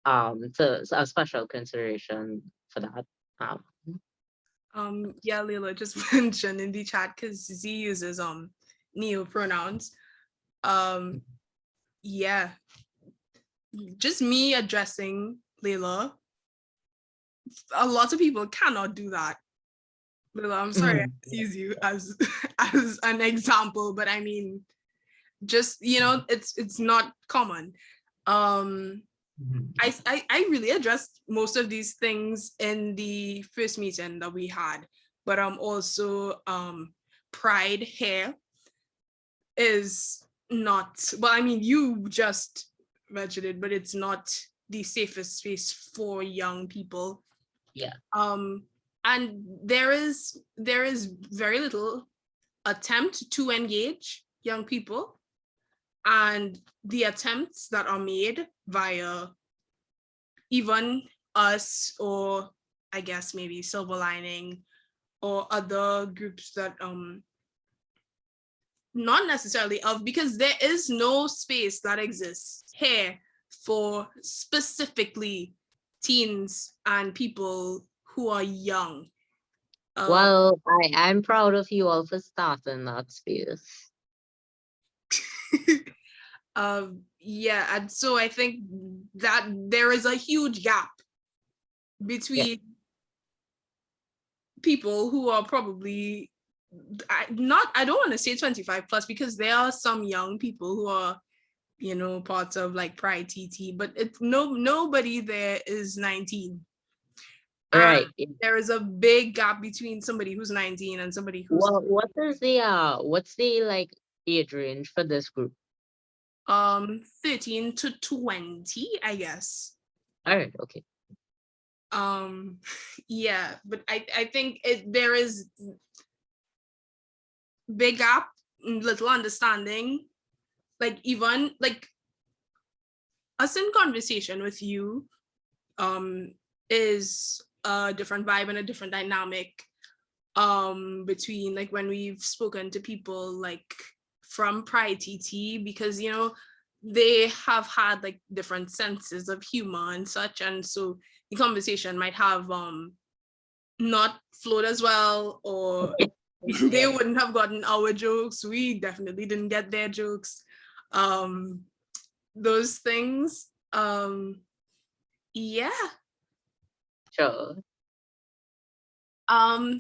So a special consideration for that. Yeah, Leila just mentioned in the chat because Z uses neo pronouns. Yeah, just me addressing Leila. A lot of people cannot do that. Leila, I'm sorry I use you as an example, but I mean, just, you know, it's not common. I really addressed most of these things in the first meeting that we had, but also Pride here is not, well, I mean, you just mentioned it, but it's not the safest space for young people. Yeah. And there is very little attempt to engage young people. and the attempts that are made via even us, or I guess maybe Silver Lining or other groups that not necessarily of, because there is no space that exists here for specifically teens and people who are young. Well, I'm proud of you all for starting that space. Yeah, and so I think that there is a huge gap between people who are probably I don't want to say 25 plus, because there are some young people who are, you know, parts of like Pride TT, but it's nobody there is 19. Right. There is a big gap between somebody who's 19 and somebody who's Well, what's the like age range for this group? 13 to 20, I guess. All right, okay. Yeah, but I think there is big gap, little understanding, like even like us in conversation with you is a different vibe and a different dynamic between like when we've spoken to people like from Pride TT, because you know they have had like different senses of humor and such, and so the conversation might have not flowed as well, or they wouldn't have gotten our jokes, we definitely didn't get their jokes, those things. Yeah. Sure.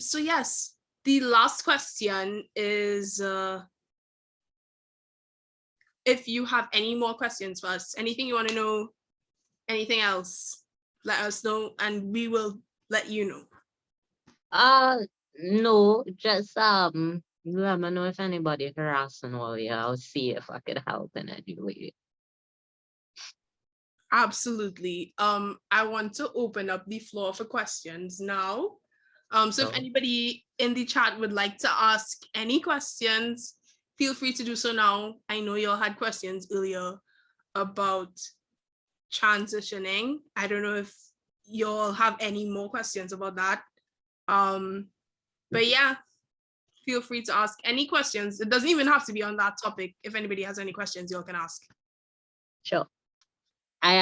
So yes, the last question is if you have any more questions for us, anything you want to know, anything else, let us know and we will let you know. No, just let me know if anybody harassing while you. I'll see if I could help in any way. Absolutely. I want to open up the floor for questions now. So if anybody in the chat would like to ask any questions, feel free to do so now. I know you all had questions earlier about transitioning. I don't know if you all have any more questions about that. But yeah, feel free to ask any questions. It doesn't even have to be on that topic. If anybody has any questions, you all can ask. Sure. I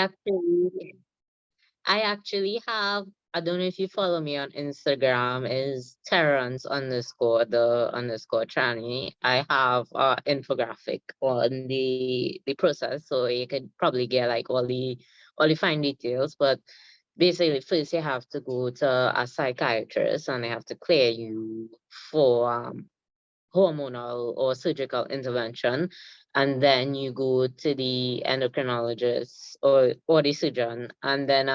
actually have, I don't know if you follow me on Instagram, is Terrence _the_ tranny. I have infographic on the process, so you could probably get like all the fine details. But basically, first you have to go to a psychiatrist and they have to clear you for hormonal or surgical intervention, and then you go to the endocrinologist or the surgeon, and then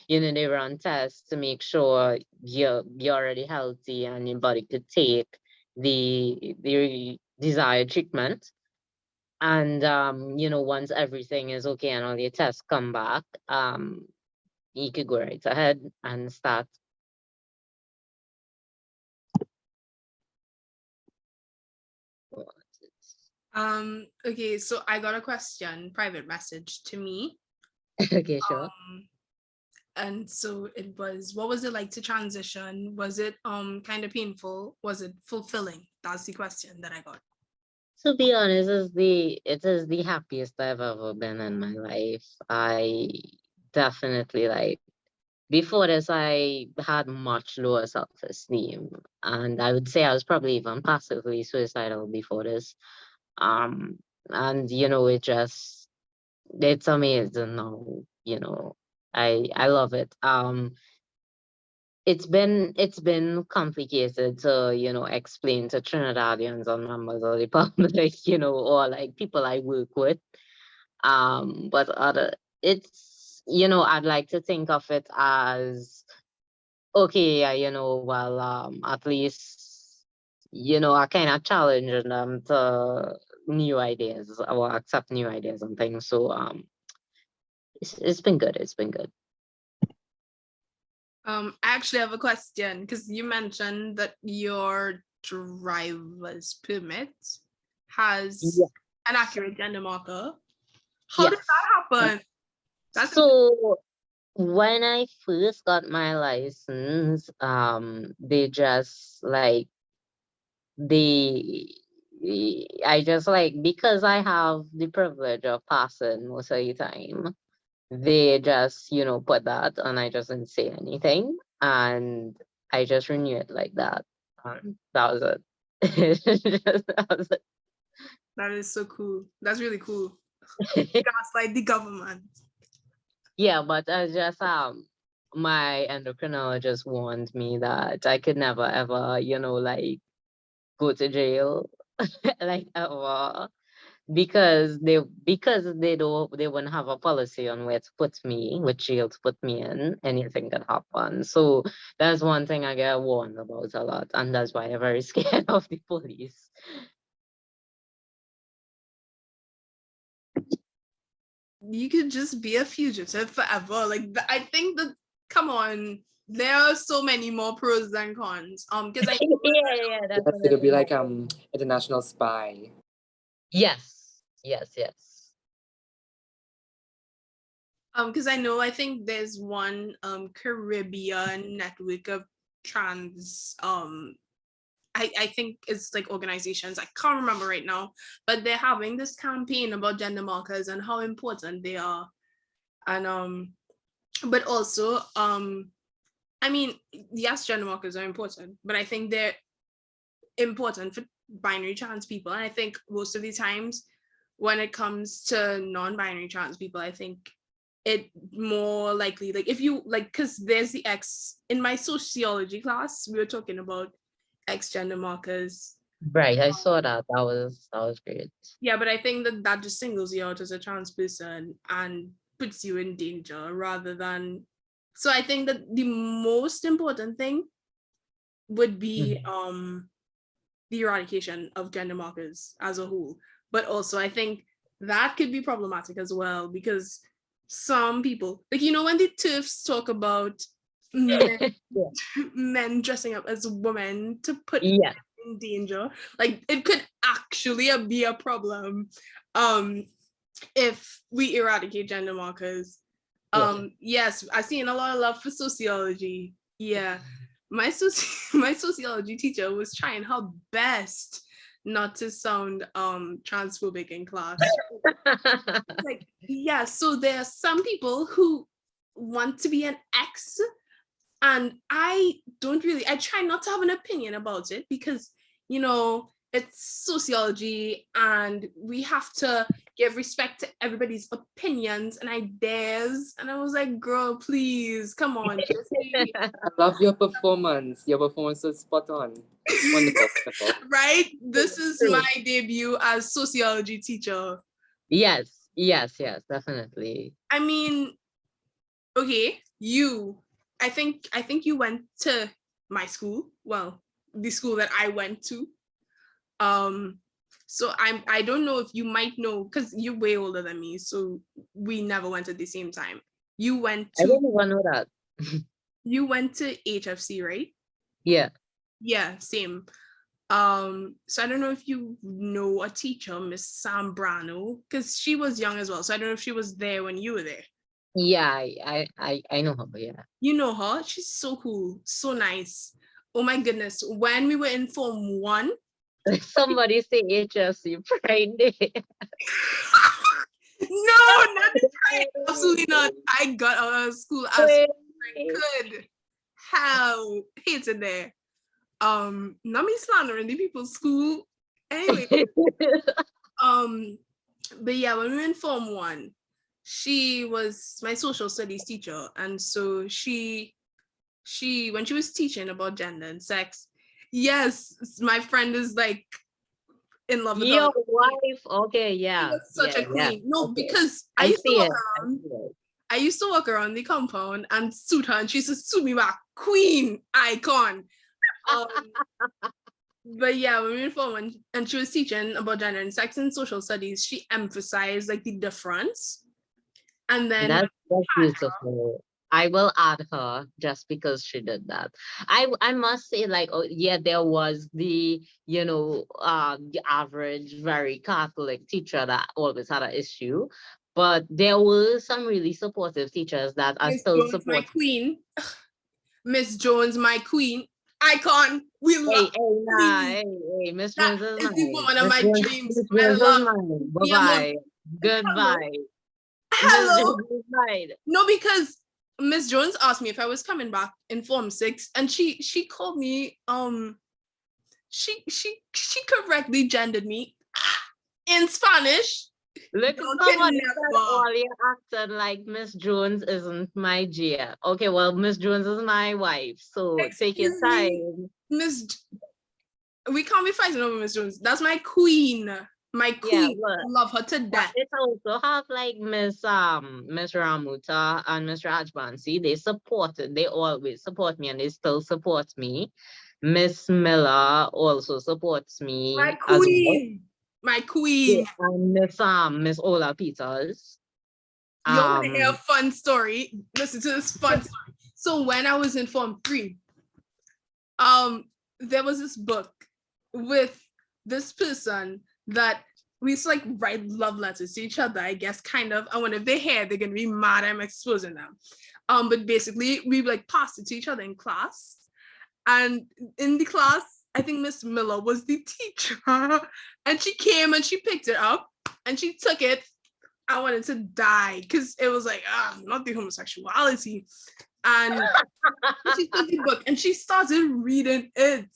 they run tests to make sure you're already healthy and your body could take the desired treatment. And once everything is okay and all your tests come back, you could go right ahead and start. Okay, so I got a question, private message to me. Okay, sure. And so it was, what was it like to transition? Was it kind of painful? Was it fulfilling? That's the question that I got. To be honest, it is the happiest I've ever been in my life. I definitely like, before this, I had much lower self-esteem, and I would say I was probably even passively suicidal before this. And it's amazing now. I love it. It's been complicated to explain to Trinidadians and members of the public, or like people I work with. But it's I'd like to think of it as, okay, at least I kind of challenge them to new ideas or accept new ideas and things. So it's been good. It's been good. I actually have a question, because you mentioned that your driver's permit has an accurate gender marker. How did Yes. that happen? That's So when I first got my license, they just like they I just like, because I have the privilege of passing most of the time, they just, put that, and I just didn't say anything, and I just renew it like that. That was it. That was it. that is so cool. That's really cool. Gaslight the government. Yeah, but I just my endocrinologist warned me that I could never ever, like go to jail like ever, because they wouldn't have a policy on where to put me, which jail to put me in. Anything could happen. So that's one thing I get warned about a lot, and that's why I'm very scared of the police. You could just be a fugitive forever. Like I think that, come on, there are so many more pros than cons. Because I Yeah, Yes, it'll be like international spy. yes. because I think there's one Caribbean network of trans I think it's like organizations, I can't remember right now, but they're having this campaign about gender markers and how important they are. And but also I mean, yes, gender markers are important, but I think they're important for binary trans people. And I think most of the times when it comes to non-binary trans people, I think it more likely, like if you like, because there's the X in my sociology class, we were talking about X gender markers. Right, I saw that. That was great. Yeah, but I think that just singles you out as a trans person and puts you in danger rather than. So I think that the most important thing would be the eradication of gender markers as a whole. But also I think that could be problematic as well, because some people, like, when the TERFs talk about men, Yeah. men dressing up as women to put Yeah. in danger, like it could actually be a problem if we eradicate gender markers. Yes, I've seen a lot of love for sociology. Yeah, my my sociology teacher was trying her best not to sound transphobic in class. Like, yeah, so there are some people who want to be an X, and I try not to have an opinion about it, because it's sociology and we have to give respect to everybody's opinions and ideas. And I was like, girl, please come on, just be I love your performance. Your performance was spot on. Wonderful, wonderful. right. This is my debut as sociology teacher. Yes, definitely. I mean, okay, I think you went to my school, well, the school that I went to. So I don't know if you might know, because you're way older than me, so we never went at the same time. You went I to didn't even know that. HFC, right? Yeah. Yeah, same. So I don't know if you know a teacher, Miss Sambrano, because she was young as well. So I don't know if she was there when you were there. Yeah, I know her, yeah. You know her? She's so cool, so nice. Oh my goodness. When we were in Form 1, Somebody say HFC Friday. no, not the time. Absolutely not. I got out of school as soon as I could. How hated there. Not me slandering the people's school. Anyway, but yeah, when we were in Form 1, she was my social studies teacher, and so she when she was teaching about gender and sex, yes, my friend is like in love with Your her. wife, okay, yeah. She was such a queen. No, okay. because I see it. I used to walk around the compound and suit her, and she used to suit me back. Queen icon. But yeah, when we were in Form 1 and she was teaching about gender and sex and social studies, she emphasized like the difference. And then That's beautiful. I will add her just because she did that. I must say, like, oh yeah, there was the average very Catholic teacher that always had an issue, but there were some really supportive teachers that are Miss still Jones, my supportive. queen. Miss Jones, my queen. Icon. We love. Hey, hey, nah, Please. hey, Miss That Jones is is the mine. woman of my Miss dreams. My Jones is love. mine. Bye Me and love. bye. Hello. Goodbye. Miss Hello. Jones is mine. No, because Miss Jones asked me if I was coming back in Form 6, and she called me she correctly gendered me in Spanish. Look, Don't somebody you said never. all you acted like Miss Jones isn't my Gia. Okay, well, Miss Jones is my wife, so take your Excuse me, time. Miss. We can't be fighting over Miss Jones. That's my queen. My Yeah, queen. look. I love her to death. It also have like Miss Ramuta and Miss Rajbansi. They always support me and they still support me. Miss Miller also supports My me as well. queen. My Yeah, queen. and Miss Ola Peters. You want to hear a Um fun story? Listen to this fun story. So when I was in Form 3, there was this book with this person that we used to like write love letters to each other, I guess, kind of. And when if they hear, they're gonna be mad I'm exposing them. But basically we like passed it to each other in class. And in the class, I think Miss Miller was the teacher. And she came and she picked it up and she took it. I wanted to die because it was like, not the homosexuality. And she took the book and she started reading it.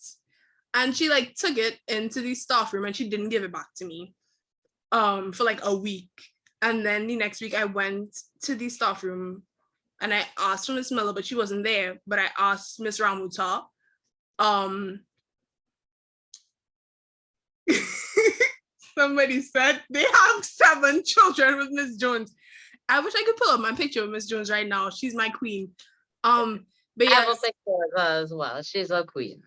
And she like took it into the staff room and she didn't give it back to me for like a week. And then the next week I went to the staff room and I asked for Miss Miller, but she wasn't there. But I asked Miss Ramuta. Somebody said they have 7 children with Miss Jones. I wish I could pull up my picture of Miss Jones right now. She's my queen. But I have a yes, picture of her as well. She's a queen.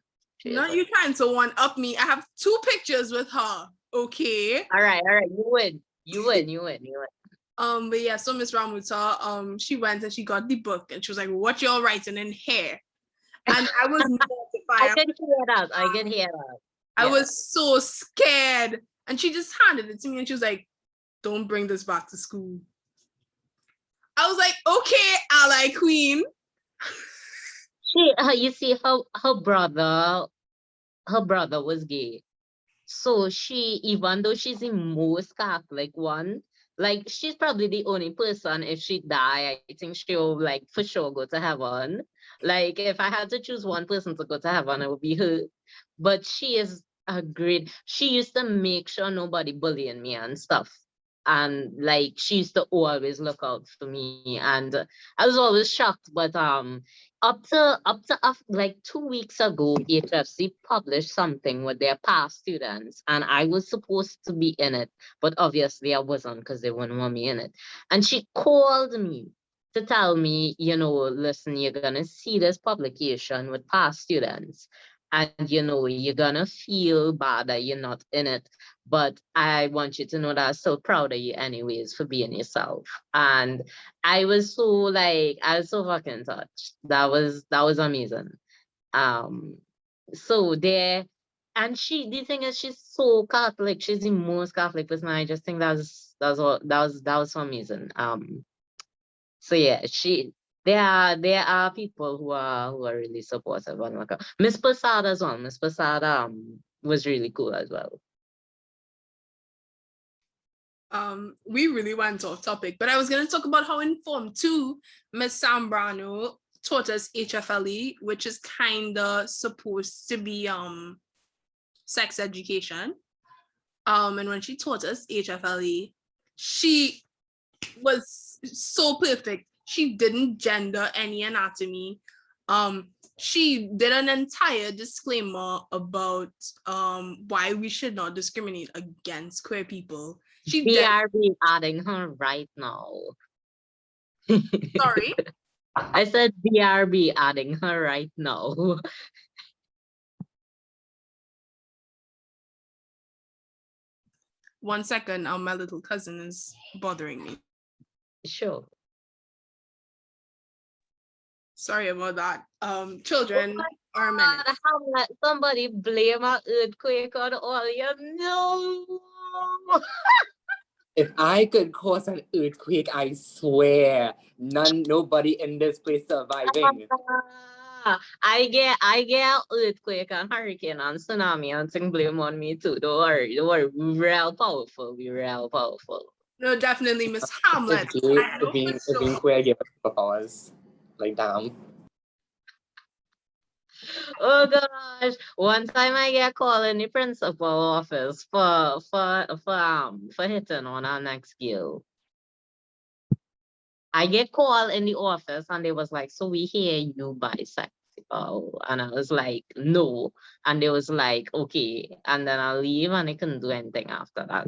not you trying to one up me. I have 2 pictures with her. Okay. All right. You win. You win. You win. You win. But yeah, so Miss Ramuta, she went and she got the book and she was like, "What y'all writing in here?" And I was I mortified. can hear that. I can hear that. I Yeah. was so scared. And she just handed it to me and she was like, "Don't bring this back to school." I was like, "Okay, ally queen." You see, her brother was gay. So she, even though she's the most Catholic one, like she's probably the only person, if she die, I think she'll like for sure go to heaven. Like if I had to choose one person to go to heaven, it would be her. But she is a great, she used to make sure nobody bullying me and stuff. And like she used to always look out for me. And I was always shocked, but up to like 2 weeks ago, HFC published something with their past students, and I was supposed to be in it, but obviously I wasn't because they wouldn't want me in it. And she called me to tell me, listen, you're gonna see this publication with past students, and you're gonna feel bad that you're not in it, but I want you to know that I'm still proud of you anyways for being yourself. And I was so fucking touched. That was amazing. Um, so there, and the thing is, she's so Catholic. She's the most Catholic person. I just think that was so amazing. So yeah, there are people who are really supportive on like Miss Posada as well. Miss Posada was really cool as well. We really went off topic, but I was going to talk about how in Form 2, Miss Sambrano taught us HFLE, which is kind of supposed to be sex education. And when she taught us HFLE, she was so perfect. She didn't gender any anatomy. She did an entire disclaimer about why we should not discriminate against queer people. She did. BRB adding her right now. Sorry. I said BRB adding her right now. One second, my little cousin is bothering me. Sure. Sorry about that. Children are a menace. Hamlet, somebody blame an earthquake on all you know. If I could cause an earthquake, I swear, nobody in this place surviving. I get earthquake and hurricane and tsunami and thing blame on me too. Don't worry. We're real powerful. We're real powerful. No, definitely Miss Hamlet. I know If for being sure. queer gave us superpowers. Like damn. Oh gosh! One time I get called in the principal office for hitting on our next girl. I get called in the office and they was like, "So we hear you bisexual," and I was like, "No," and they was like, "Okay," and then I leave and I couldn't do anything after that.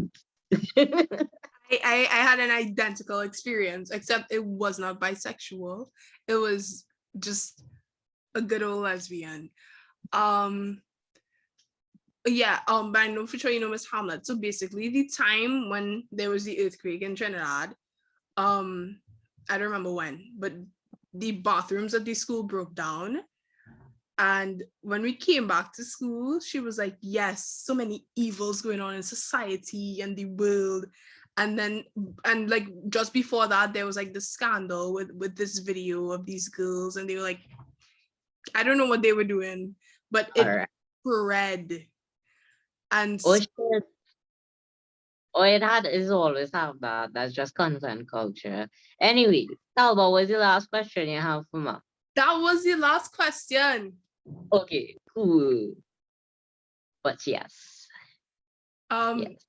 I had an identical experience, except it was not bisexual. It was just a good old lesbian. Yeah, but I know for sure you know Miss Hamlet. So basically the time when there was the earthquake in Trinidad, I don't remember when, but the bathrooms at the school broke down. And when we came back to school, she was like, yes, so many evils going on in society and the world. And then, and like just before that, there was like the scandal with this video of these girls, and they were like, I don't know what they were doing, but it Alright. spread. And Oh shit. Oh, is always have that. That's just content culture. Anyway, Talbot, what's the last question you have for me? that was the last question. Okay, cool. But yes. Yes.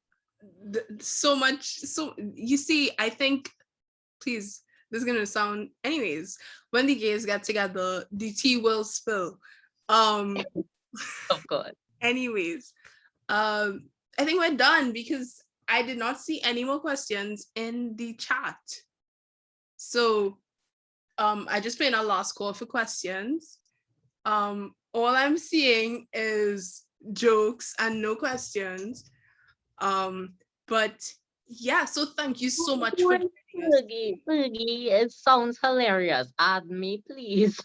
So much. So you see, I think, please, this is gonna sound. Anyways, when the gays get together, the tea will spill. Of course. Anyways, I think we're done because I did not see any more questions in the chat. So I just put in a last call for questions. All I'm seeing is jokes and no questions. But yeah, so thank you so much for joining us. Fergie, it sounds hilarious. Add me, please.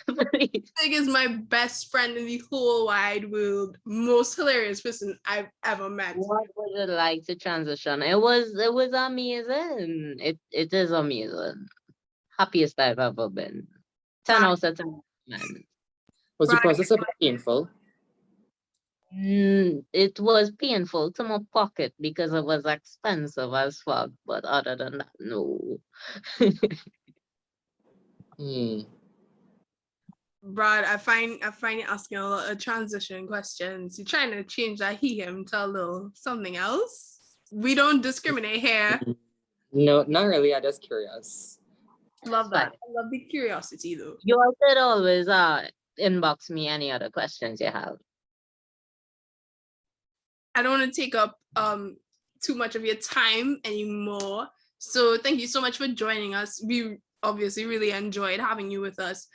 Please. Ferg is my best friend in the whole wide world, most hilarious person I've ever met. What would it like to transition? It was amazing. It is amazing. Happiest I've ever been. 10 out of 10, man. Was the process a bit painful? It was painful to my pocket because it was expensive as fuck. But other than that, no. Brad, I find you asking a lot of transition questions. You're trying to change that he him to a little something else. We don't discriminate here. No, not really. I'm just curious. Love that. I love the curiosity though. You all could always inbox me any other questions you have. I don't want to take up too much of your time anymore. So thank you so much for joining us. We obviously really enjoyed having you with us.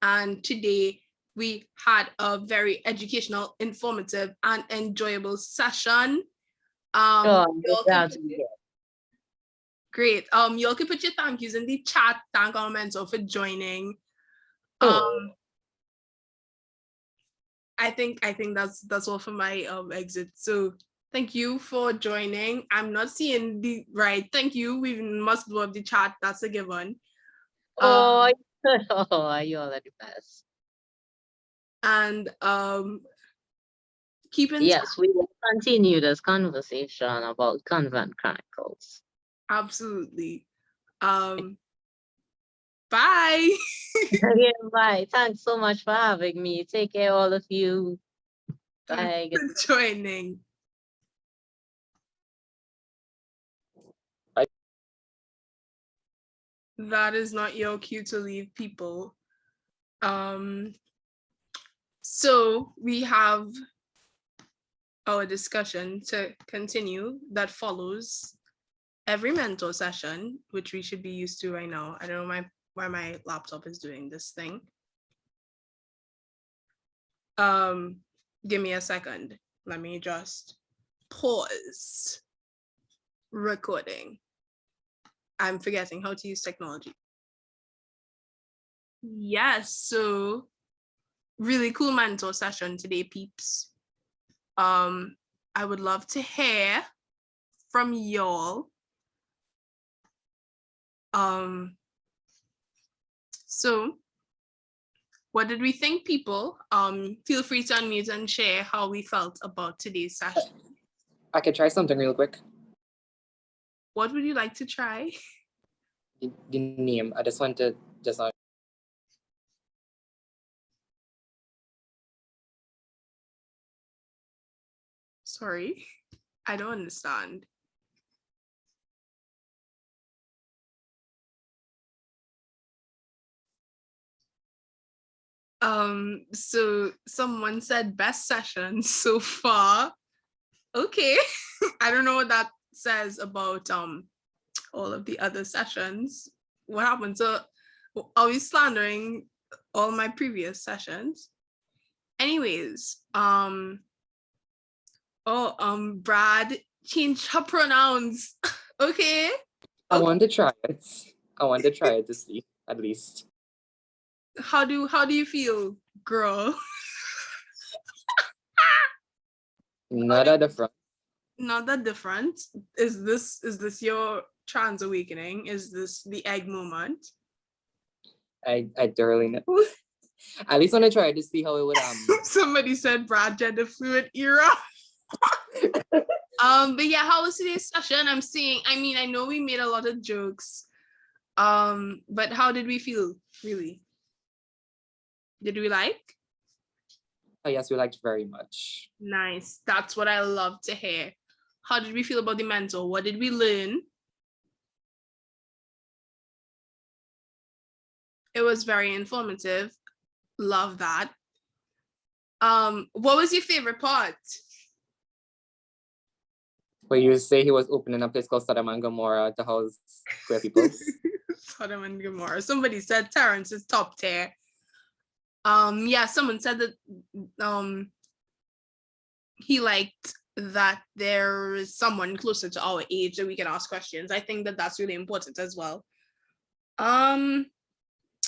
And today we had a very educational, informative, and enjoyable session. Great. Y'all can put your thank yous in the chat. Thank all Mentor for joining. I think that's all for my exit. So thank you for joining. I'm not seeing the right. Thank you. We must blow up the chat. That's a given. You all are the best. And keep in yes, we will continue this conversation about Convent Chronicles. Absolutely. Bye. Okay, bye. Thanks so much for having me. Take care, all of you. Bye. Thanks for joining. Bye. That is not your cue to leave, people. So we have our discussion to continue that follows every mentor session, which we should be used to right now. I don't know why my laptop is doing this thing. Give me a second. Let me just pause recording. I'm forgetting how to use technology. Yes, so really cool mentor session today, peeps. I would love to hear from y'all. So what did we think, people? Feel free to unmute and share how we felt about today's session. I could try something real quick. What would you like to try? The name. I just want to Sorry, I don't understand. So someone said best session so far. Okay. I don't know what that says about all of the other sessions. What happened? So are we slandering all my previous sessions? Anyways, Brad changed her pronouns. Okay. I want to try it. I want to try it to see, at least. How do you feel, girl? Not that different. Not that different. Is this your trans awakening? Is this the egg moment? I don't really know. At least want to try to see how it would Somebody said Brad gender fluid era. But yeah, how was today's session? I know we made a lot of jokes. But how did we feel, really? Did we like? Oh yes, we liked very much. Nice. That's what I love to hear. How did we feel about the mentor? What did we learn? It was very informative. Love that. What was your favorite part? Where you say he was opening a place called Sodom and Gomorrah to house queer people. Sodom and Gomorrah. Somebody said Terrence is top tier. Yeah, someone said that he liked that there is someone closer to our age that we can ask questions. I think that that's really important as well.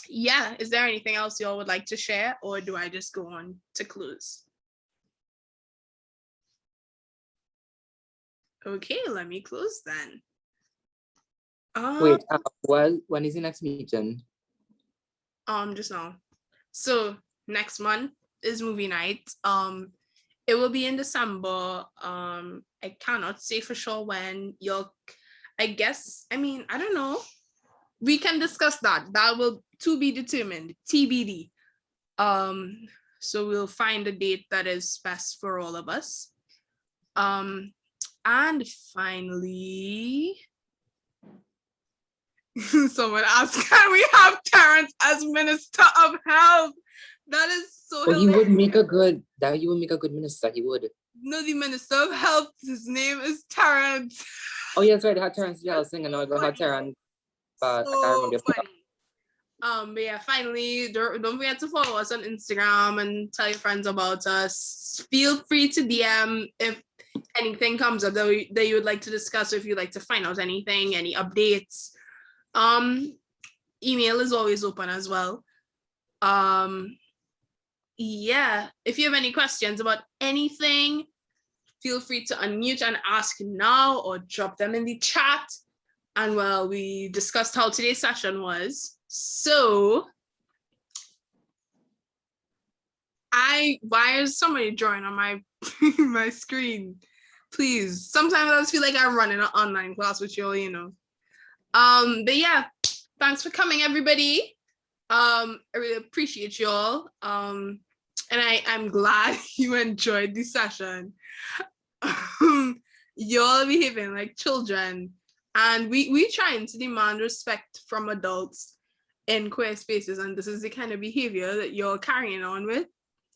Yeah, is there anything else y'all would like to share, or do I just go on to close? Okay, let me close then. Wait, when is the next meeting? Just now. So next month is movie night. It will be in December. I cannot say for sure when. I don't know. We can discuss that. That will to be determined. TBD. So we'll find a date that is best for all of us. And finally, someone asked, can we have Terrence as Minister of Health? That is so Well, he would make a good minister. He would. No, the Minister of Health, his name is Terrence. Oh yes, right. They had Terrence singing. No, I had Terrence. But So I can't remember. funny. But yeah, finally, don't forget to follow us on Instagram and tell your friends about us. Feel free to DM if anything comes up that you would like to discuss, or if you'd like to find out anything, any updates. Email is always open as well. Yeah, if you have any questions about anything, feel free to unmute and ask now, or drop them in the chat. And well, we discussed how today's session was. So why is somebody drawing on my my screen? Please. Sometimes I just feel like I'm running an online class with you all, you know. But yeah, thanks for coming, everybody. I really appreciate you all. And I'm glad you enjoyed the session. Y'all behaving like children, and we trying to demand respect from adults in queer spaces, and this is the kind of behavior that you're carrying on with.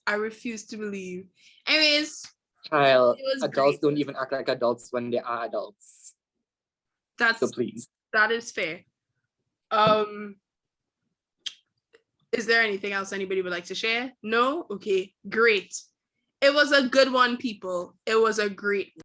I refuse to believe. Anyways, Child, adults don't even act like adults when they are adults. So please. That is fair. Is there anything else anybody would like to share? No? Okay, great. It was a good one, people. It was a great one.